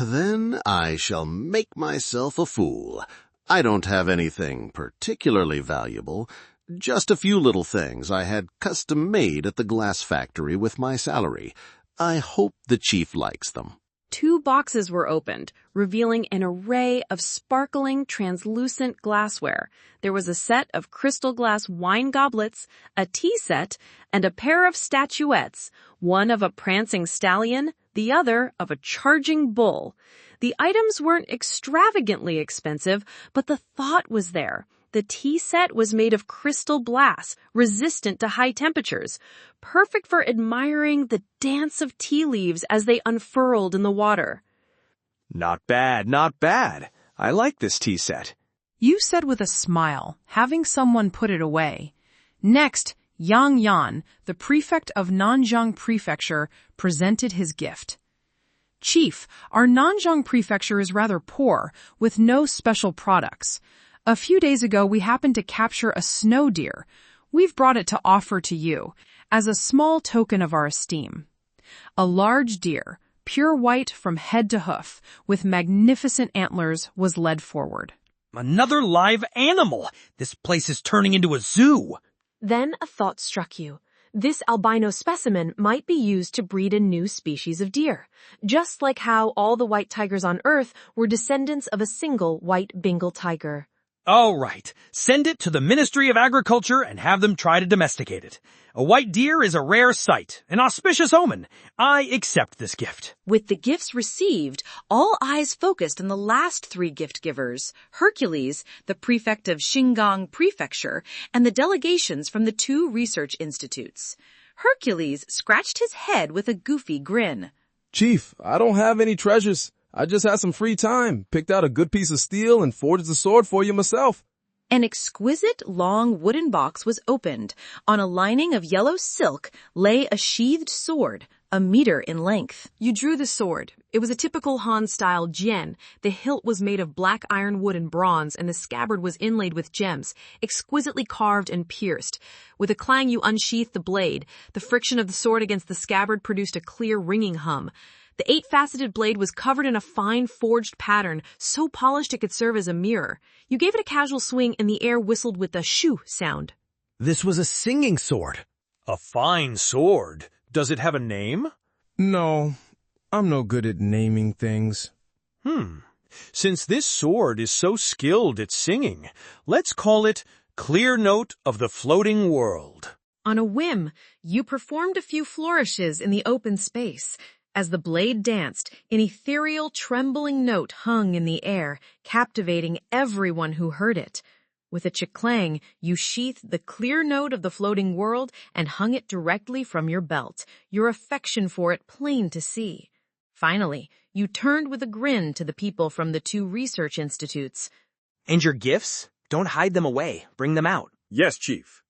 Then I shall make myself a fool. I don't have anything particularly valuable. Just a few little things I had custom made at the glass factory with my salary. I hope the chief likes them. 2 boxes were opened, revealing an array of sparkling, translucent glassware. There was a set of crystal glass wine goblets, a tea set, and a pair of statuettes, one of a prancing stallion, the other of a charging bull. The items weren't extravagantly expensive, but the thought was there. The tea set was made of crystal glass, resistant to high temperatures, perfect for admiring the dance of tea leaves as they unfurled in the water. Not bad, not bad. I like this tea set. You said with a smile, having someone put it away. Next, Yang Yan, the prefect of Nanjing Prefecture, presented his gift. Chief, our Nanjing Prefecture is rather poor, with no special products. A few days ago, we happened to capture a snow deer. We've brought it to offer to you, as a small token of our esteem. A large deer, pure white from head to hoof, with magnificent antlers, was led forward. Another live animal! This place is turning into a zoo! Then a thought struck you. This albino specimen might be used to breed a new species of deer, just like how all the white tigers on Earth were descendants of a single white Bengal tiger. All right, send it to the Ministry of Agriculture and have them try to domesticate it. A white deer is a rare sight, an auspicious omen. I accept this gift. With the gifts received, all eyes focused on the last 3 gift givers, Hercules, the prefect of Xingang Prefecture, and the delegations from the 2 research institutes. Hercules scratched his head with a goofy grin. Chief, I don't have any treasures. I just had some free time, picked out a good piece of steel and forged a sword for you myself. An exquisite long wooden box was opened. On a lining of yellow silk lay a sheathed sword, a meter in length. You drew the sword. It was a typical Han-style jian. The hilt was made of black ironwood and bronze, and the scabbard was inlaid with gems, exquisitely carved and pierced. With a clang you unsheathed the blade. The friction of the sword against the scabbard produced a clear ringing hum. The 8-faceted blade was covered in a fine forged pattern, so polished it could serve as a mirror. You gave it a casual swing and the air whistled with a shoo sound. This was a singing sword. A fine sword. Does it have a name? No, I'm no good at naming things. Since this sword is so skilled at singing, let's call it Clear Note of the Floating World. On a whim, you performed a few flourishes in the open space. As the blade danced, an ethereal, trembling note hung in the air, captivating everyone who heard it. With a chiclang, you sheathed the clear note of the floating world and hung it directly from your belt, your affection for it plain to see. Finally, you turned with a grin to the people from the 2 research institutes. And your gifts? Don't hide them away. Bring them out. Yes, Chief.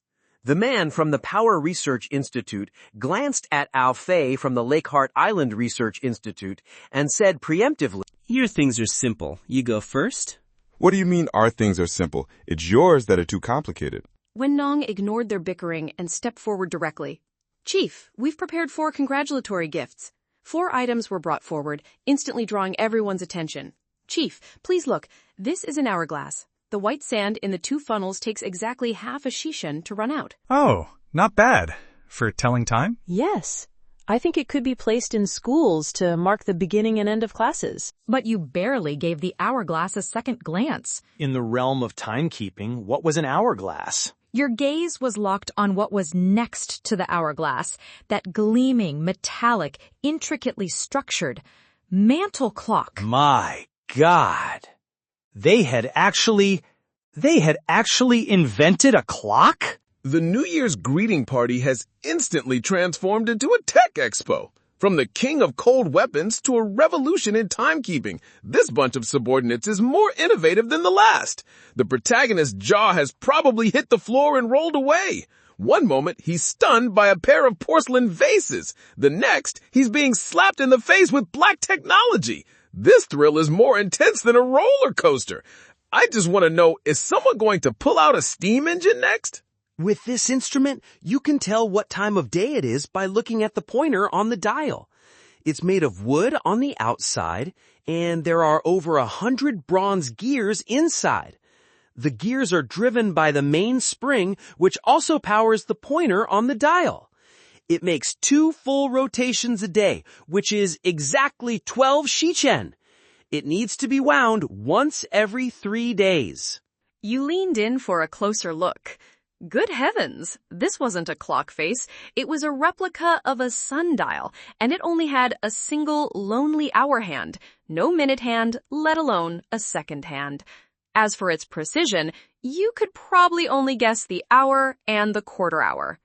The man from the Power Research Institute glanced at Ao Fei from the Lakehart Island Research Institute and said preemptively, "Your things are simple. You go first?" What do you mean our things are simple? It's yours that are too complicated. Wen Nong ignored their bickering and stepped forward directly. Chief, we've prepared 4 congratulatory gifts. 4 items were brought forward, instantly drawing everyone's attention. Chief, please look. This is an hourglass. The white sand in the 2 funnels takes exactly half a shishan to run out. Oh, not bad. For telling time? Yes. I think it could be placed in schools to mark the beginning and end of classes. But you barely gave the hourglass a second glance. In the realm of timekeeping, what was an hourglass? Your gaze was locked on what was next to the hourglass, that gleaming, metallic, intricately structured mantle clock. My God. They had actually invented a clock? The New Year's greeting party has instantly transformed into a tech expo. From the king of cold weapons to a revolution in timekeeping, this bunch of subordinates is more innovative than the last. The protagonist's jaw has probably hit the floor and rolled away. One moment, he's stunned by a pair of porcelain vases. The next, he's being slapped in the face with black technology. This thrill is more intense than a roller coaster. I just want to know, is someone going to pull out a steam engine next? With this instrument, you can tell what time of day it is by looking at the pointer on the dial. It's made of wood on the outside, and there are over 100 bronze gears inside. The gears are driven by the main spring, which also powers the pointer on the dial. It makes 2 full rotations a day, which is exactly 12 shichen. It needs to be wound once every 3 days. You leaned in for a closer look. Good heavens, this wasn't a clock face. It was a replica of a sundial, and it only had a single lonely hour hand, no minute hand, let alone a second hand. As for its precision, you could probably only guess the hour and the quarter hour.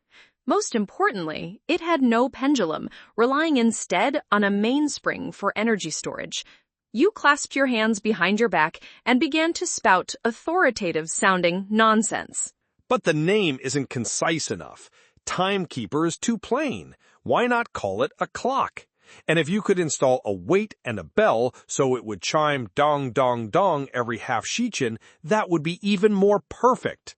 Most importantly, it had no pendulum, relying instead on a mainspring for energy storage. You clasped your hands behind your back and began to spout authoritative-sounding nonsense. But the name isn't concise enough. Timekeeper is too plain. Why not call it a clock? And if you could install a weight and a bell so it would chime dong dong dong every half shichen, that would be even more perfect.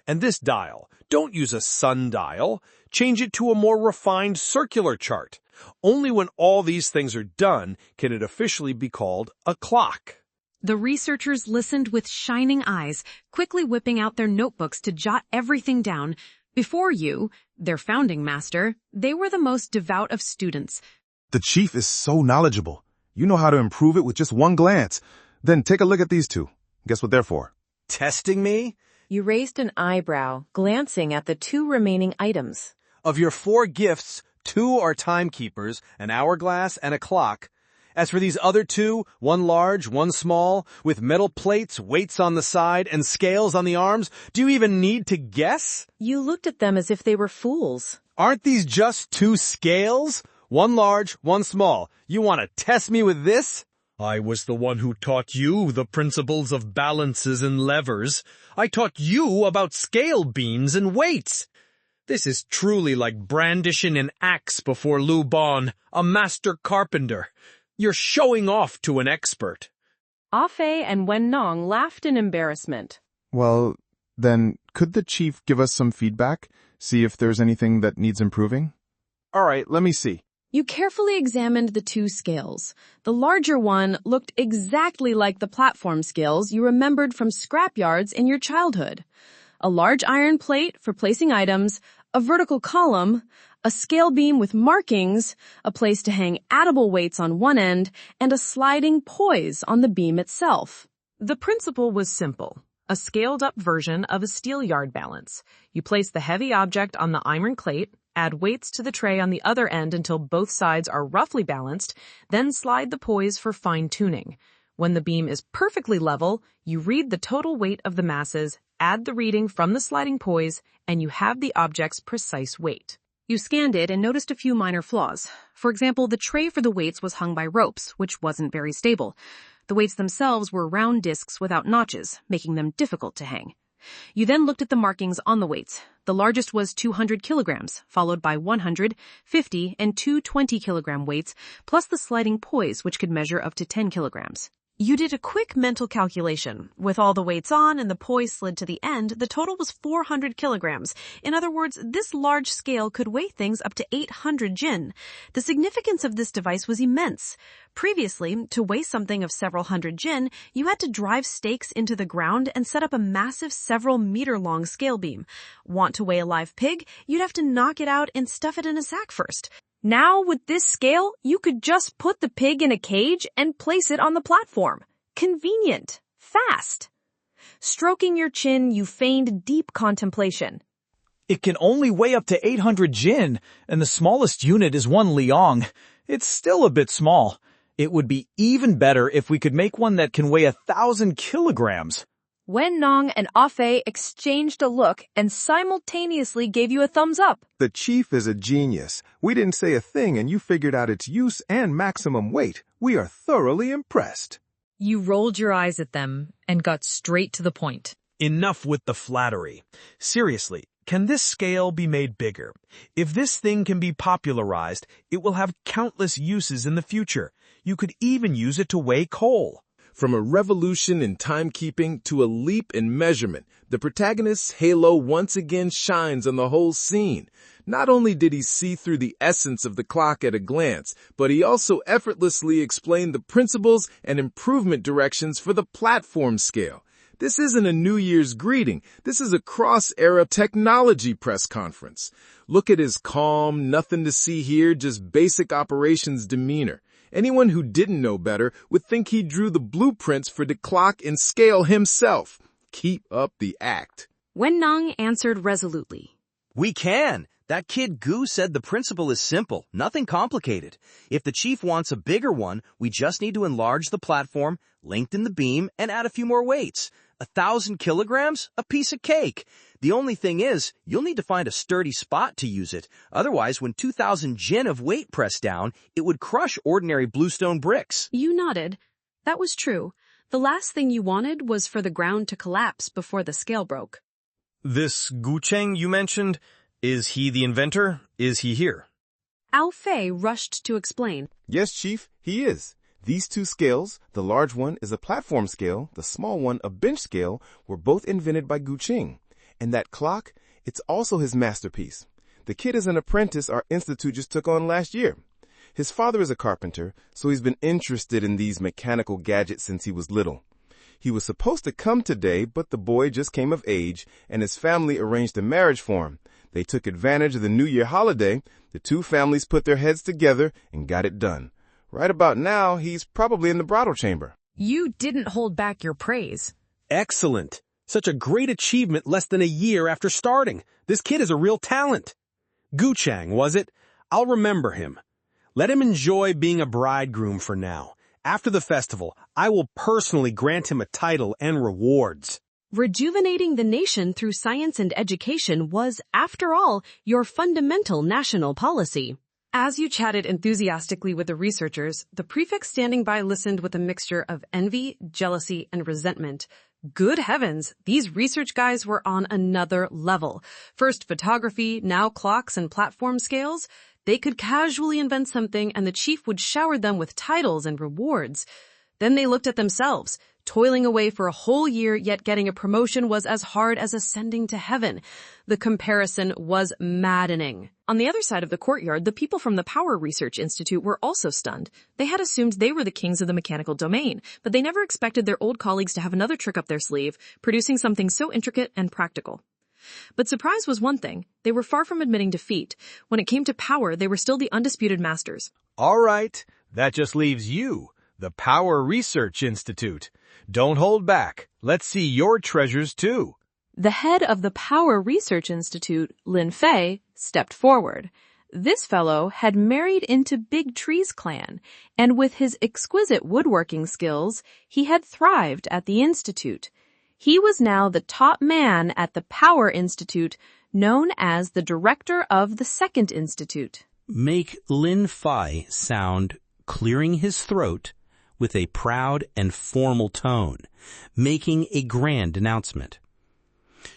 And this dial, don't use a sundial. Change it to a more refined circular chart. Only when all these things are done can it officially be called a clock. The researchers listened with shining eyes, quickly whipping out their notebooks to jot everything down. Before you, their founding master, they were the most devout of students. The chief is so knowledgeable. You know how to improve it with just one glance. Then take a look at these two. Guess what they're for? Testing me? You raised an eyebrow, glancing at the 2 remaining items. Of your 4 gifts, 2 are timekeepers, an hourglass and a clock. As for these other 2, one large, one small, with metal plates, weights on the side, and scales on the arms, do you even need to guess? You looked at them as if they were fools. Aren't these just 2 scales? One large, one small. You want to test me with this? I was the one who taught you the principles of balances and levers. I taught you about scale beams and weights. This is truly like brandishing an axe before Lu Bon, a master carpenter. You're showing off to an expert. Afei and Wen Nong laughed in embarrassment. Well, then, could the chief give us some feedback? See if there's anything that needs improving? All right, let me see. You carefully examined the 2 scales. The larger one looked exactly like the platform scales you remembered from scrapyards in your childhood. A large iron plate for placing items, a vertical column, a scale beam with markings, a place to hang addable weights on one end, and a sliding poise on the beam itself. The principle was simple. A scaled-up version of a steel yard balance. You place the heavy object on the iron plate, add weights to the tray on the other end until both sides are roughly balanced, then slide the poise for fine-tuning. When the beam is perfectly level, you read the total weight of the masses, add the reading from the sliding poise, and you have the object's precise weight. You scanned it and noticed a few minor flaws. For example, the tray for the weights was hung by ropes, which wasn't very stable. The weights themselves were round discs without notches, making them difficult to hang. You then looked at the markings on the weights. The largest was 200 kilograms, followed by 100, 50, and 2 20-kilogram weights, plus the sliding poise, which could measure up to 10 kilograms. You did a quick mental calculation. With all the weights on and the poise slid to the end, the total was 400 kilograms. In other words, this large scale could weigh things up to 800 jin. The significance of this device was immense. Previously, to weigh something of several hundred jin, you had to drive stakes into the ground and set up a massive several-meter-long scale beam. Want to weigh a live pig? You'd have to knock it out and stuff it in a sack first. Now with this scale, you could just put the pig in a cage and place it on the platform. Convenient. Fast. Stroking your chin, you feigned deep contemplation. It can only weigh up to 800 jin, and the smallest unit is 1 liang. It's still a bit small. It would be even better if we could make one that can weigh 1,000 kilograms. Wen Nong and Afei exchanged a look and simultaneously gave you a thumbs up. The chief is a genius. We didn't say a thing and you figured out its use and maximum weight. We are thoroughly impressed. You rolled your eyes at them and got straight to the point. Enough with the flattery. Seriously, can this scale be made bigger? If this thing can be popularized, it will have countless uses in the future. You could even use it to weigh coal. From a revolution in timekeeping to a leap in measurement, the protagonist's halo once again shines on the whole scene. Not only did he see through the essence of the clock at a glance, but he also effortlessly explained the principles and improvement directions for the platform scale. This isn't a New Year's greeting. This is a cross-era technology press conference. Look at his calm, nothing to see here, just basic operations demeanor. Anyone who didn't know better would think he drew the blueprints for the clock and scale himself. Keep up the act. Wen Nong answered resolutely. We can. That kid Gu said the principle is simple, nothing complicated. If the chief wants a bigger one, we just need to enlarge the platform, lengthen the beam, and add a few more weights. 1,000 kilograms? A piece of cake. The only thing is, you'll need to find a sturdy spot to use it. Otherwise, when 2,000 jin of weight pressed down, it would crush ordinary bluestone bricks. You nodded. That was true. The last thing you wanted was for the ground to collapse before the scale broke. This Gu Cheng you mentioned, is he the inventor? Is he here? Ao Fei rushed to explain. Yes, Chief, he is. These two scales, the large one is a platform scale, the small one a bench scale, were both invented by Gu Cheng. And that clock, it's also his masterpiece. The kid is an apprentice our institute just took on last year. His father is a carpenter, so he's been interested in these mechanical gadgets since he was little. He was supposed to come today, but the boy just came of age, and his family arranged a marriage for him. They took advantage of the New Year holiday. The two families put their heads together and got it done. Right about now, he's probably in the bridal chamber. You didn't hold back your praise. Excellent. Such a great achievement less than a year after starting. This kid is a real talent. Gu Chang, was it? I'll remember him. Let him enjoy being a bridegroom for now. After the festival, I will personally grant him a title and rewards. Rejuvenating the nation through science and education was, after all, your fundamental national policy. As you chatted enthusiastically with the researchers, the prefect standing by listened with a mixture of envy, jealousy, and resentment. Good heavens, these research guys were on another level. First photography, now clocks and platform scales. They could casually invent something and the chief would shower them with titles and rewards. Then they looked at themselves. Toiling away for a whole year, yet getting a promotion was as hard as ascending to heaven. The comparison was maddening. On the other side of the courtyard, the people from the Power Research Institute were also stunned. They had assumed they were the kings of the mechanical domain, but they never expected their old colleagues to have another trick up their sleeve, producing something so intricate and practical. But surprise was one thing. They were far from admitting defeat. When it came to power, they were still the undisputed masters. All right, that just leaves you, the Power Research Institute. Don't hold back. Let's see your treasures too. The head of the Power Research Institute, Lin Fei, stepped forward. This fellow had married into Big Tree's clan, and with his exquisite woodworking skills, he had thrived at the institute. He was now the top man at the Power Institute, known as the director of the Second Institute. Make Lin Fei sound clearing his throat with a proud and formal tone, making a grand announcement.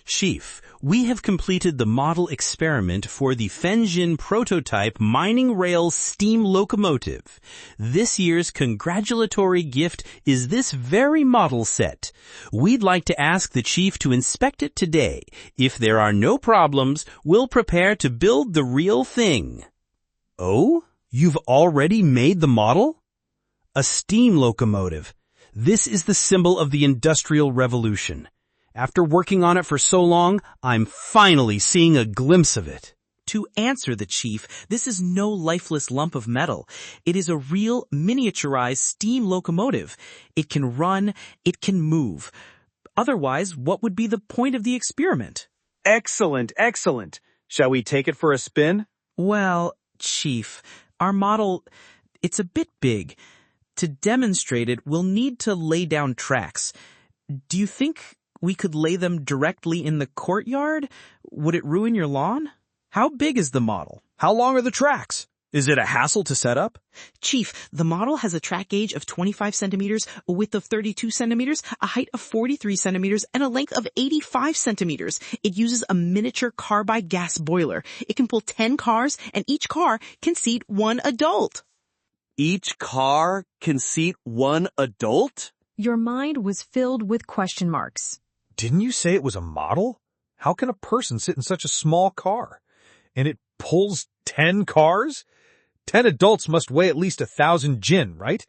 Chief, we have completed the model experiment for the Fenjin prototype mining rail steam locomotive. This year's congratulatory gift is this very model set. We'd like to ask the chief to inspect it today. If there are no problems, we'll prepare to build the real thing. Oh, you've already made the model? A steam locomotive. This is the symbol of the Industrial Revolution. After working on it for so long, I'm finally seeing a glimpse of it. To answer the chief, this is no lifeless lump of metal. It is a real miniaturized steam locomotive. It can run, it can move. Otherwise, what would be the point of the experiment? Excellent, excellent. Shall we take it for a spin? Well, Chief, our model, it's a bit big. To demonstrate it, we'll need to lay down tracks. Do you think we could lay them directly in the courtyard? Would it ruin your lawn? How big is the model? How long are the tracks? Is it a hassle to set up? Chief, the model has a track gauge of 25 centimeters, a width of 32 centimeters, a height of 43 centimeters, and a length of 85 centimeters. It uses a miniature carbide gas boiler. It can pull 10 cars, and each car can seat one adult. Each car can seat one adult? Your mind was filled with question marks. Didn't you say it was a model? How can a person sit in such a small car? And it pulls 10 cars? 10 adults must weigh at least 1,000 jin, right?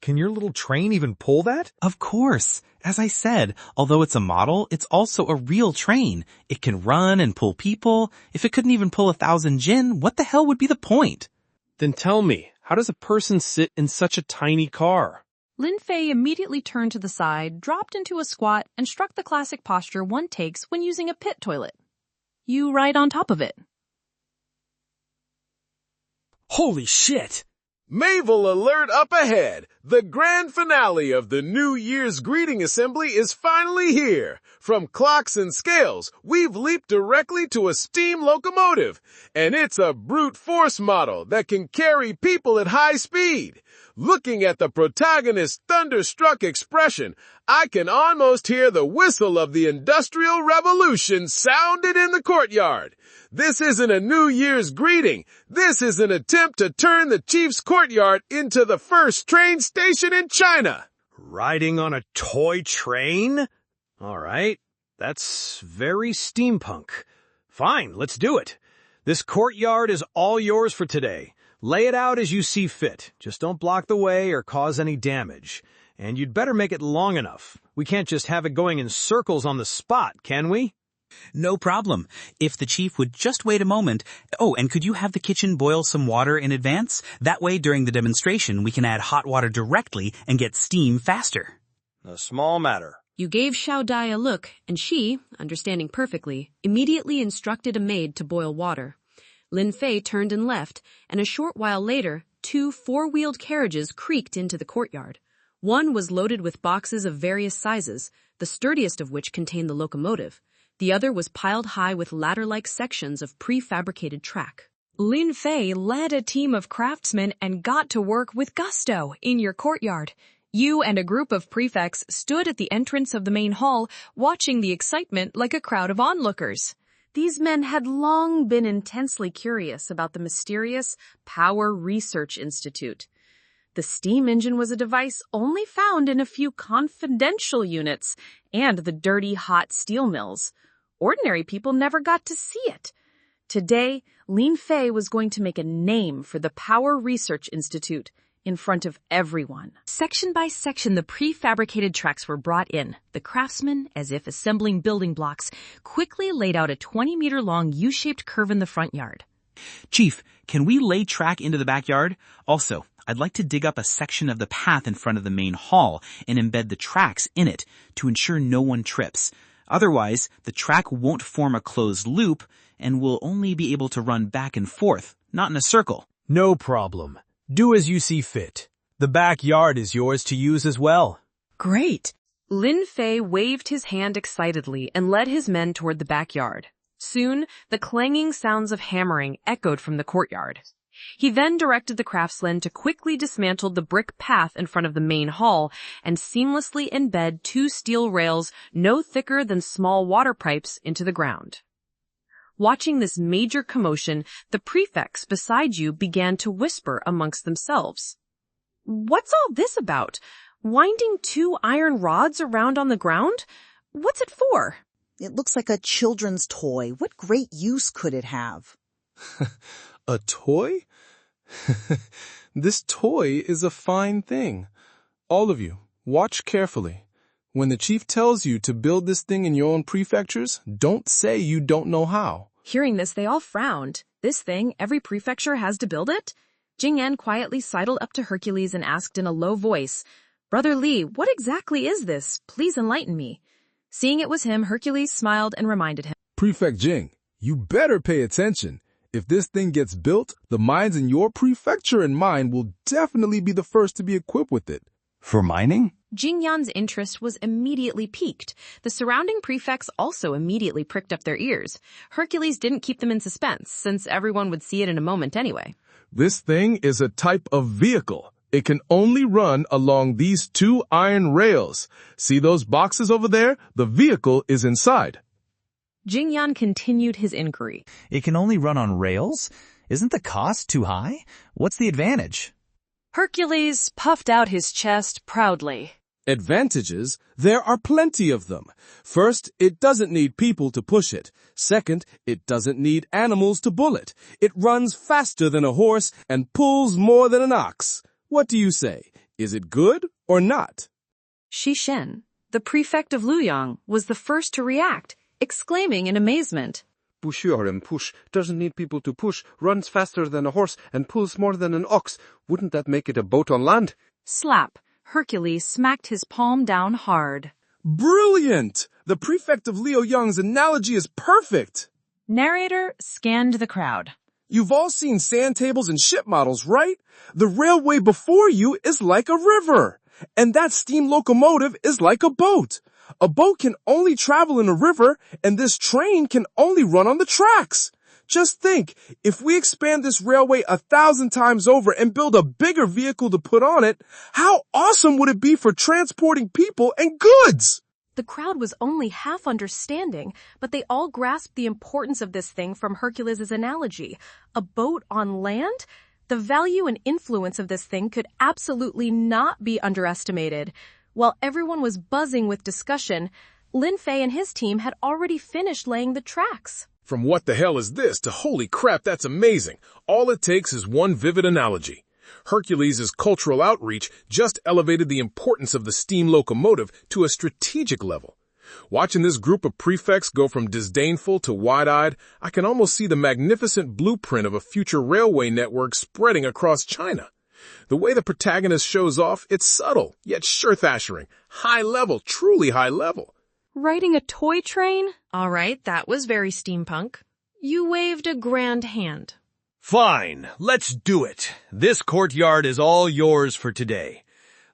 Can your little train even pull that? Of course. As I said, although it's a model, it's also a real train. It can run and pull people. If it couldn't even pull 1,000 jin, what the hell would be the point? Then tell me, how does a person sit in such a tiny car? Lin Fei immediately turned to the side, dropped into a squat, and struck the classic posture one takes when using a pit toilet. You ride on top of it. Holy shit! Mayville alert up ahead! The grand finale of the New Year's greeting assembly is finally here! From clocks and scales, we've leaped directly to a steam locomotive, and it's a brute force model that can carry people at high speed. Looking at the protagonist's thunderstruck expression, I can almost hear the whistle of the Industrial Revolution sounded in the courtyard. This isn't a New Year's greeting. This is an attempt to turn the chief's courtyard into the first train station in China. Riding on a toy train? All right, that's very steampunk. Fine, let's do it. This courtyard is all yours for today. Lay it out as you see fit. Just don't block the way or cause any damage. And you'd better make it long enough. We can't just have it going in circles on the spot, can we? No problem. If the chief would just wait a moment. Oh, and could you have the kitchen boil some water in advance? That way, during the demonstration, we can add hot water directly and get steam faster. A small matter. You gave Xiao Dai a look, and she, understanding perfectly, immediately instructed a maid to boil water. Lin Fei turned and left, and a short while later, 2 four-wheeled carriages creaked into the courtyard. One was loaded with boxes of various sizes, the sturdiest of which contained the locomotive. The other was piled high with ladder-like sections of prefabricated track. Lin Fei led a team of craftsmen and got to work with gusto in your courtyard. You and a group of prefects stood at the entrance of the main hall, watching the excitement like a crowd of onlookers. These men had long been intensely curious about the mysterious Power Research Institute. The steam engine was a device only found in a few confidential units and the dirty hot steel mills. Ordinary people never got to see it. Today, Lin Fei was going to make a name for the Power Research Institute in front of everyone. Section by section, the prefabricated tracks were brought in. The craftsmen, as if assembling building blocks, quickly laid out a 20-meter-long U-shaped curve in the front yard. Chief, can we lay track into the backyard? Also, I'd like to dig up a section of the path in front of the main hall and embed the tracks in it to ensure no one trips. Otherwise, the track won't form a closed loop and we'll only be able to run back and forth, not in a circle. No problem. Do as you see fit. The backyard is yours to use as well. Great. Lin Fei waved his hand excitedly and led his men toward the backyard. Soon, the clanging sounds of hammering echoed from the courtyard. He then directed the craftsmen to quickly dismantle the brick path in front of the main hall and seamlessly embed 2 steel rails no thicker than small water pipes into the ground. Watching this major commotion, the prefects beside you began to whisper amongst themselves. What's all this about? Winding 2 iron rods around on the ground? What's it for? It looks like a children's toy. What great use could it have? A toy? This toy is a fine thing. All of you, watch carefully. When the chief tells you to build this thing in your own prefectures, don't say you don't know how. Hearing this, they all frowned. This thing, every prefecture has to build it? Jingyan quietly sidled up to Hercules and asked in a low voice, "Brother Li, what exactly is this? Please enlighten me." Seeing it was him, Hercules smiled and reminded him. Prefect Jing, you better pay attention. If this thing gets built, the mines in your prefecture and mine will definitely be the first to be equipped with it. For mining? Jingyan's interest was immediately piqued. The surrounding prefects also immediately pricked up their ears. Hercules didn't keep them in suspense, since everyone would see it in a moment anyway. This thing is a type of vehicle. It can only run along these 2 iron rails. See those boxes over there? The vehicle is inside. Jingyan continued his inquiry. It can only run on rails? Isn't the cost too high? What's the advantage? Hercules puffed out his chest proudly. Advantages? There are plenty of them. First, it doesn't need people to push it. Second, it doesn't need animals to pull it. It runs faster than a horse and pulls more than an ox. What do you say? Is it good or not? Shi Shen, the prefect of Luyang, was the first to react, exclaiming in amazement. Push, doesn't need people to push, runs faster than a horse, and pulls more than an ox. Wouldn't that make it a boat on land? Slap. Hercules smacked his palm down hard. Brilliant! The prefect of Liuyang's analogy is perfect! Narrator scanned the crowd. You've all seen sand tables and ship models, right? The railway before you is like a river, and that steam locomotive is like a boat. A boat can only travel in a river, and this train can only run on the tracks. Just think, if we expand this railway 1,000 times over and build a bigger vehicle to put on it, how awesome would it be for transporting people and goods? The crowd was only half understanding, but they all grasped the importance of this thing from Hercules' analogy. A boat on land? The value and influence of this thing could absolutely not be underestimated. While everyone was buzzing with discussion, Lin Fei and his team had already finished laying the tracks. From what the hell is this to holy crap, that's amazing. All it takes is one vivid analogy. Hercules' cultural outreach just elevated the importance of the steam locomotive to a strategic level. Watching this group of prefects go from disdainful to wide-eyed, I can almost see the magnificent blueprint of a future railway network spreading across China. The way the protagonist shows off, it's subtle, yet sure-thashering. High level, truly high level. Riding a toy train? All right, that was very steampunk. You waved a grand hand. Fine, let's do it. This courtyard is all yours for today.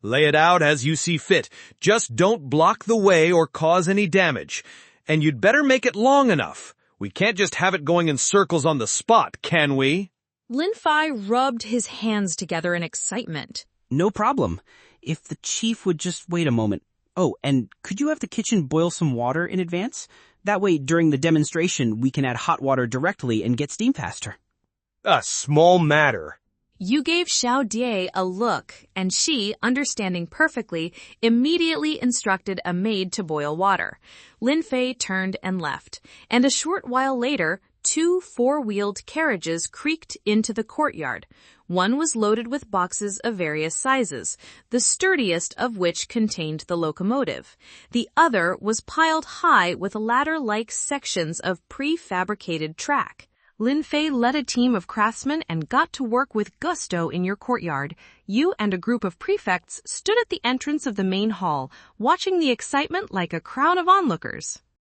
Lay it out as you see fit. Just don't block the way or cause any damage. And you'd better make it long enough. We can't just have it going in circles on the spot, can we? Lin Fei rubbed his hands together in excitement. No problem. If the chief would just wait a moment. Oh, and could you have the kitchen boil some water in advance? That way, during the demonstration, we can add hot water directly and get steam faster. A small matter. You gave Xiao Die a look, and she, understanding perfectly, immediately instructed a maid to boil water. Lin Fei turned and left, and a short while later, 2 4-wheeled carriages creaked into the courtyard. One was loaded with boxes of various sizes, the sturdiest of which contained the locomotive. The other was piled high with ladder-like sections of prefabricated track. Lin Fei led a team of craftsmen and got to work with gusto in your courtyard. You and a group of prefects stood at the entrance of the main hall, watching the excitement like a crowd of onlookers.